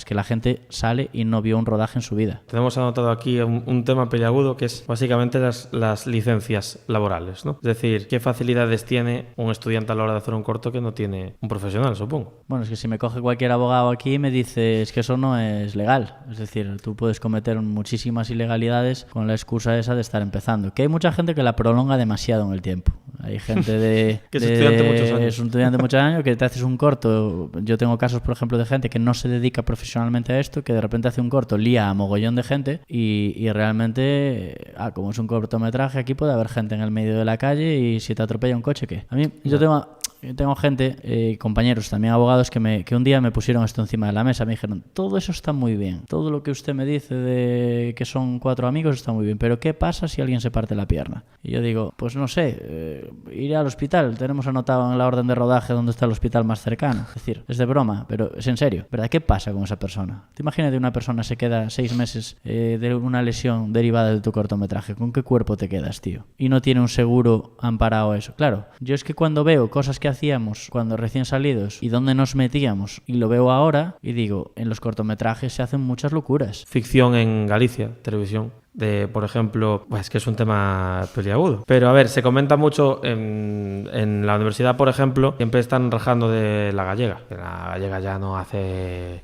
que la gente sale y no vio un rodaje en su vida. Tenemos anotado aquí un tema peliagudo que es básicamente las licencias laborales, ¿no? Es decir, ¿qué facilidades tiene un estudiante a la hora de hacer un corto que no tiene un profesional, supongo? Bueno, es que si me coge cualquier abogado aquí y me dice es que eso no es legal. Es decir, tú puedes cometer muchísimas ilegalidades con la excusa esa de estar empezando. Que hay mucha gente que la prolonga demasiado en el tiempo. Hay gente que es estudiante muchos años. Es un estudiante muchos años que te haces un corto. Yo tengo casos, por ejemplo, de gente que no se dedica profesionalmente a esto, que de repente hace un corto, lía a mogollón de gente y realmente, como es un cortometraje, aquí puede haber gente en el medio de la calle y si te atropella un coche, ¿qué? A mí, yo tengo gente, compañeros también abogados, que un día me pusieron esto encima de la mesa. Me dijeron, todo eso está muy bien, todo lo que usted me dice de que son 4 amigos está muy bien, pero ¿qué pasa si alguien se parte la pierna? Y yo digo, pues no sé, iré al hospital. Tenemos anotado en la orden de rodaje dónde está el hospital más cercano. Es decir, es de broma, pero es en serio, ¿verdad? ¿Qué pasa con esa persona? Te imaginas que una persona se queda 6 meses de una lesión derivada de tu cortometraje. ¿Con qué cuerpo te quedas, tío? Y no tiene un seguro amparado eso. Claro, yo es que cuando veo cosas que hacíamos cuando recién salidos y dónde nos metíamos y lo veo ahora y digo, en los cortometrajes se hacen muchas locuras. Ficción en Galicia, televisión. por ejemplo, es que es un tema peliagudo. Pero a ver, se comenta mucho en la universidad, por ejemplo, siempre están rajando de La Gallega, que La Gallega ya no hace...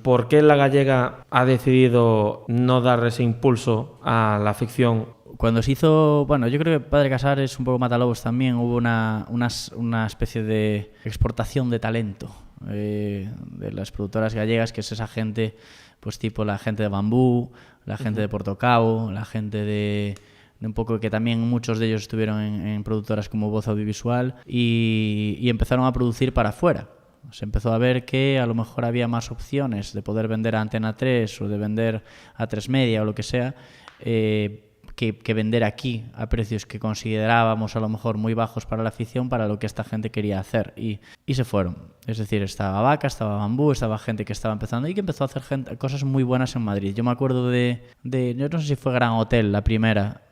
¿Por qué La Gallega ha decidido no dar ese impulso a la ficción? Cuando se hizo, bueno, yo creo que Padre Casares, un poco Matalobos también, hubo una especie de exportación de talento de las productoras gallegas, que es esa gente, pues tipo la gente de Bambú, la gente de Portocabo, la gente de un poco que también muchos de ellos estuvieron en productoras como Voz Audiovisual y empezaron a producir para afuera. Se empezó a ver que a lo mejor había más opciones de poder vender a Antena 3 o de vender a 3 Media o lo que sea, que vender aquí a precios que considerábamos a lo mejor muy bajos para la afición, para lo que esta gente quería hacer. Y se fueron. Es decir, estaba Vaca, estaba Bambú, estaba gente que estaba empezando y que empezó a hacer cosas muy buenas en Madrid. Yo me acuerdo de yo no sé si fue Gran Hotel, la primera,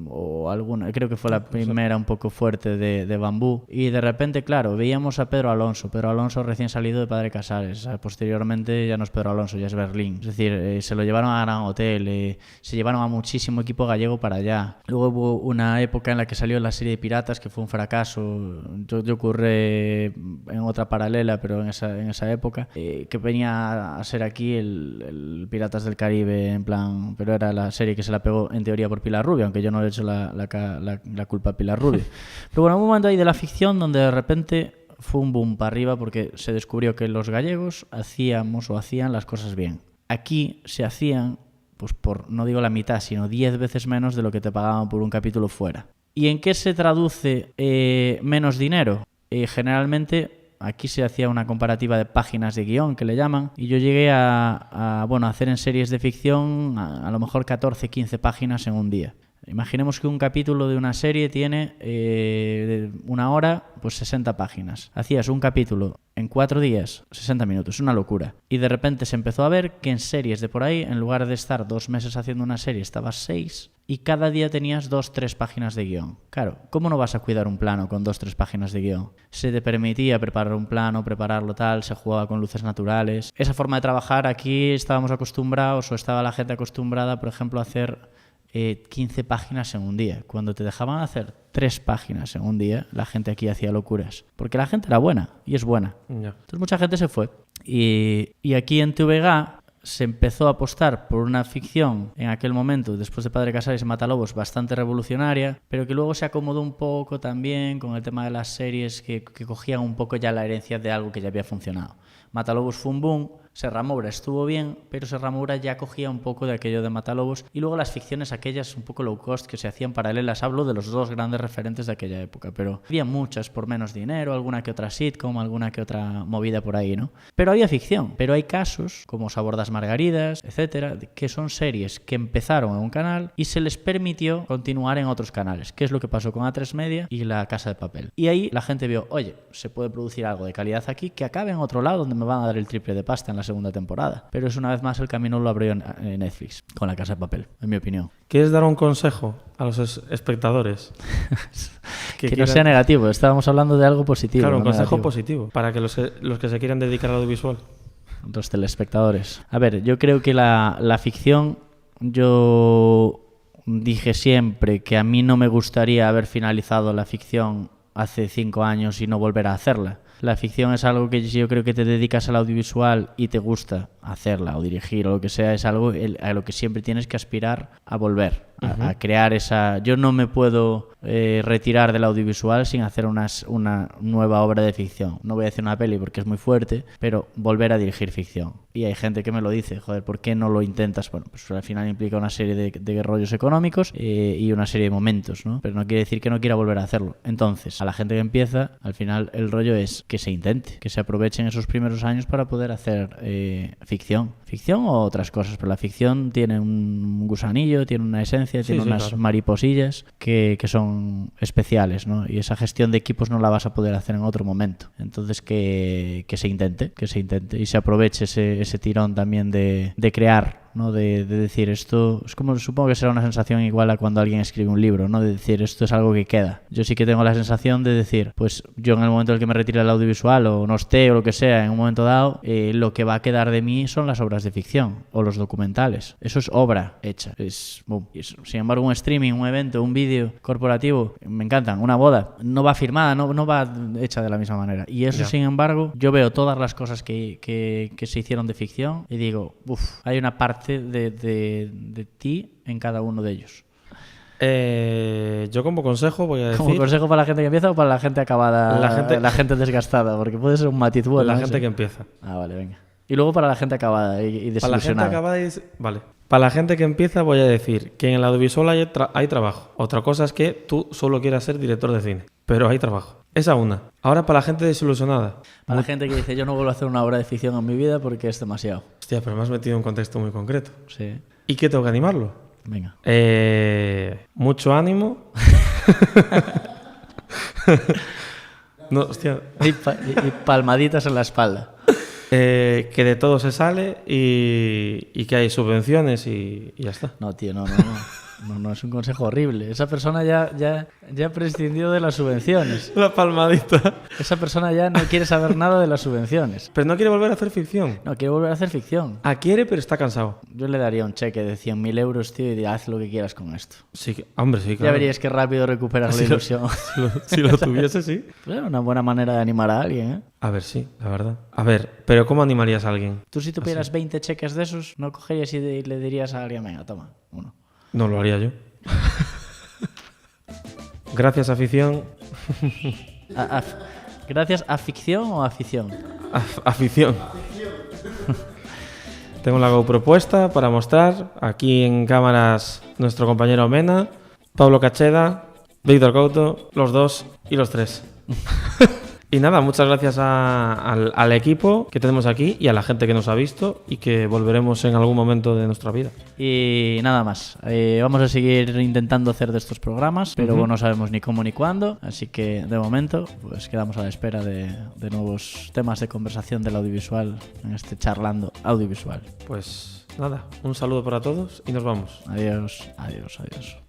o alguna, creo que fue la primera un poco fuerte de Bambú. Y de repente, claro, veíamos a Pedro Alonso recién salido de Padre Casares. Posteriormente ya no es Pedro Alonso, ya es Berlín. Es decir, se lo llevaron a Gran Hotel, se llevaron a muchísimo equipo gallego para allá. Luego hubo una época en la que salió la serie de Piratas, que fue un fracaso. Yo ocurre en otra paralela, pero en esa época, que venía a ser aquí el Piratas del Caribe, en plan, pero era la serie que se la pegó en teoría por Pilar Rubio, aunque yo no le he hecho la culpa a Pilar Rubio. Pero bueno, un momento ahí de la ficción donde de repente fue un boom para arriba porque se descubrió que los gallegos hacían las cosas bien. Aquí se hacían, pues por, no digo la mitad, sino 10 veces menos de lo que te pagaban por un capítulo fuera. ¿Y en qué se traduce menos dinero? Generalmente aquí se hacía una comparativa de páginas de guión, que le llaman, y yo llegué a hacer en series de ficción a lo mejor 14, 15 páginas en un día. Imaginemos que un capítulo de una serie tiene de una hora, pues 60 páginas. Hacías un capítulo en 4 días, 60 minutos, una locura. Y de repente se empezó a ver que en series de por ahí, en lugar de estar 2 meses haciendo una serie, estabas 6 y cada día tenías 2-3 páginas de guión. Claro, ¿cómo no vas a cuidar un plano con 2-3 páginas de guión? Se te permitía preparar un plano, prepararlo tal, se jugaba con luces naturales. Esa forma de trabajar aquí estábamos acostumbrados, o estaba la gente acostumbrada, por ejemplo, a hacer 15 páginas en un día. Cuando te dejaban hacer 3 páginas en un día, la gente aquí hacía locuras. Porque la gente era buena, y es buena. Entonces mucha gente se fue. Y aquí en TVG se empezó a apostar por una ficción en aquel momento, después de Padre Casares y Matalobos, bastante revolucionaria, pero que luego se acomodó un poco también con el tema de las series que cogían un poco ya la herencia de algo que ya había funcionado. Matalobos fue un boom, Serra Moura estuvo bien, pero Serra Moura ya cogía un poco de aquello de Matalobos, y luego las ficciones aquellas un poco low cost que se hacían paralelas. Hablo de los 2 grandes referentes de aquella época, pero había muchas por menos dinero, alguna que otra sitcom, alguna que otra movida por ahí, ¿no? Pero había ficción. Pero hay casos como Sabor das Margaridas, etcétera, que son series que empezaron en un canal y se les permitió continuar en otros canales, que es lo que pasó con A3 Media y La Casa de Papel. Y ahí la gente vio, oye, se puede producir algo de calidad aquí que acabe en otro lado donde me van a dar el triple de pasta en la segunda temporada. Pero es una vez más el camino lo abrió Netflix con La Casa de Papel, en mi opinión. ¿Quieres dar un consejo a los espectadores? que no sea negativo, estábamos hablando de algo positivo. Claro, un no consejo negativo. Positivo para que los que se quieran dedicar al audiovisual. Los telespectadores. A ver, yo creo que la ficción, yo dije siempre que a mí no me gustaría haber finalizado la ficción hace 5 años y no volver a hacerla. La ficción es algo que yo creo que te dedicas al audiovisual y te gusta hacerla o dirigir o lo que sea, es algo a lo que siempre tienes que aspirar a volver, a crear esa... Yo no me puedo retirar del audiovisual sin hacer una nueva obra de ficción. No voy a hacer una peli porque es muy fuerte, pero volver a dirigir ficción. Y hay gente que me lo dice, joder, ¿por qué no lo intentas? Bueno, pues al final implica una serie de rollos económicos y una serie de momentos, ¿no? Pero no quiere decir que no quiera volver a hacerlo. Entonces, a la gente que empieza, al final el rollo es que se intente, que se aprovechen esos primeros años para poder hacer ficción o otras cosas, pero la ficción tiene un gusanillo, tiene una esencia, tiene unas claro. mariposillas que son especiales, ¿no? Y esa gestión de equipos no la vas a poder hacer en otro momento. Entonces que se intente y se aproveche ese tirón también de crear ¿no? De decir esto, es como, supongo que será una sensación igual a cuando alguien escribe un libro, ¿no? De decir esto es algo que queda. Yo sí que tengo la sensación de decir, pues yo en el momento en el que me retire del audiovisual o no esté o lo que sea, en un momento dado, lo que va a quedar de mí son las obras de ficción o los documentales. Eso es obra hecha. Sin embargo, un streaming, un evento, un vídeo corporativo, me encantan. Una boda no va firmada, no va hecha de la misma manera. Y eso, sin embargo, yo veo todas las cosas que se hicieron de ficción y digo, hay una parte de ti en cada uno de ellos. Yo como consejo voy a decir... ¿Como consejo para la gente que empieza o para la gente acabada? La gente desgastada, porque puede ser un matiz bueno. La gente que empieza. Ah, vale, venga. Y luego para la gente acabada y desilusionada. Para la gente acabada Vale. Para la gente que empieza voy a decir que en el audiovisual hay trabajo. Otra cosa es que tú solo quieras ser director de cine, pero hay trabajo. Esa una. Ahora para la gente desilusionada. Para la gente que dice yo no vuelvo a hacer una obra de ficción en mi vida porque es demasiado. Hostia, pero me has metido en un contexto muy concreto. Sí. ¿Y qué tengo que animarlo? Venga. Mucho ánimo. No, hostia. Y palmaditas en la espalda. Que de todo se sale y que hay subvenciones y ya está. No, tío, no, es un consejo horrible. Esa persona ya prescindió de las subvenciones. La palmadita. Esa persona ya no quiere saber nada de las subvenciones. Pero no quiere volver a hacer ficción. No, quiere volver a hacer ficción. Quiere, pero está cansado. Yo le daría un cheque de 100.000 euros, tío, y diría, haz lo que quieras con esto. Sí, hombre, sí, claro. Ya verías que rápido recuperas la ilusión. Si lo tuviese, sí. Pues es una buena manera de animar a alguien, ¿eh? A ver, sí, la verdad. A ver, pero ¿cómo animarías a alguien? Tú si tuvieras 20 cheques de esos, ¿no cogerías y le dirías a alguien, venga, toma, uno? No lo haría yo. Gracias, afición. ¿Gracias a ficción o afición? Afición. Tengo la GoPro puesta para mostrar. Aquí en cámaras nuestro compañero Mena, Pablo Cacheda, Víctor Couto, los dos y los tres. Y nada, muchas gracias al equipo que tenemos aquí y a la gente que nos ha visto y que volveremos en algún momento de nuestra vida. Y nada más, vamos a seguir intentando hacer de estos programas, pero no sabemos ni cómo ni cuándo, así que de momento pues quedamos a la espera de nuevos temas de conversación del audiovisual en este Charlando Audiovisual. Pues nada, un saludo para todos y nos vamos. Adiós, adiós, adiós.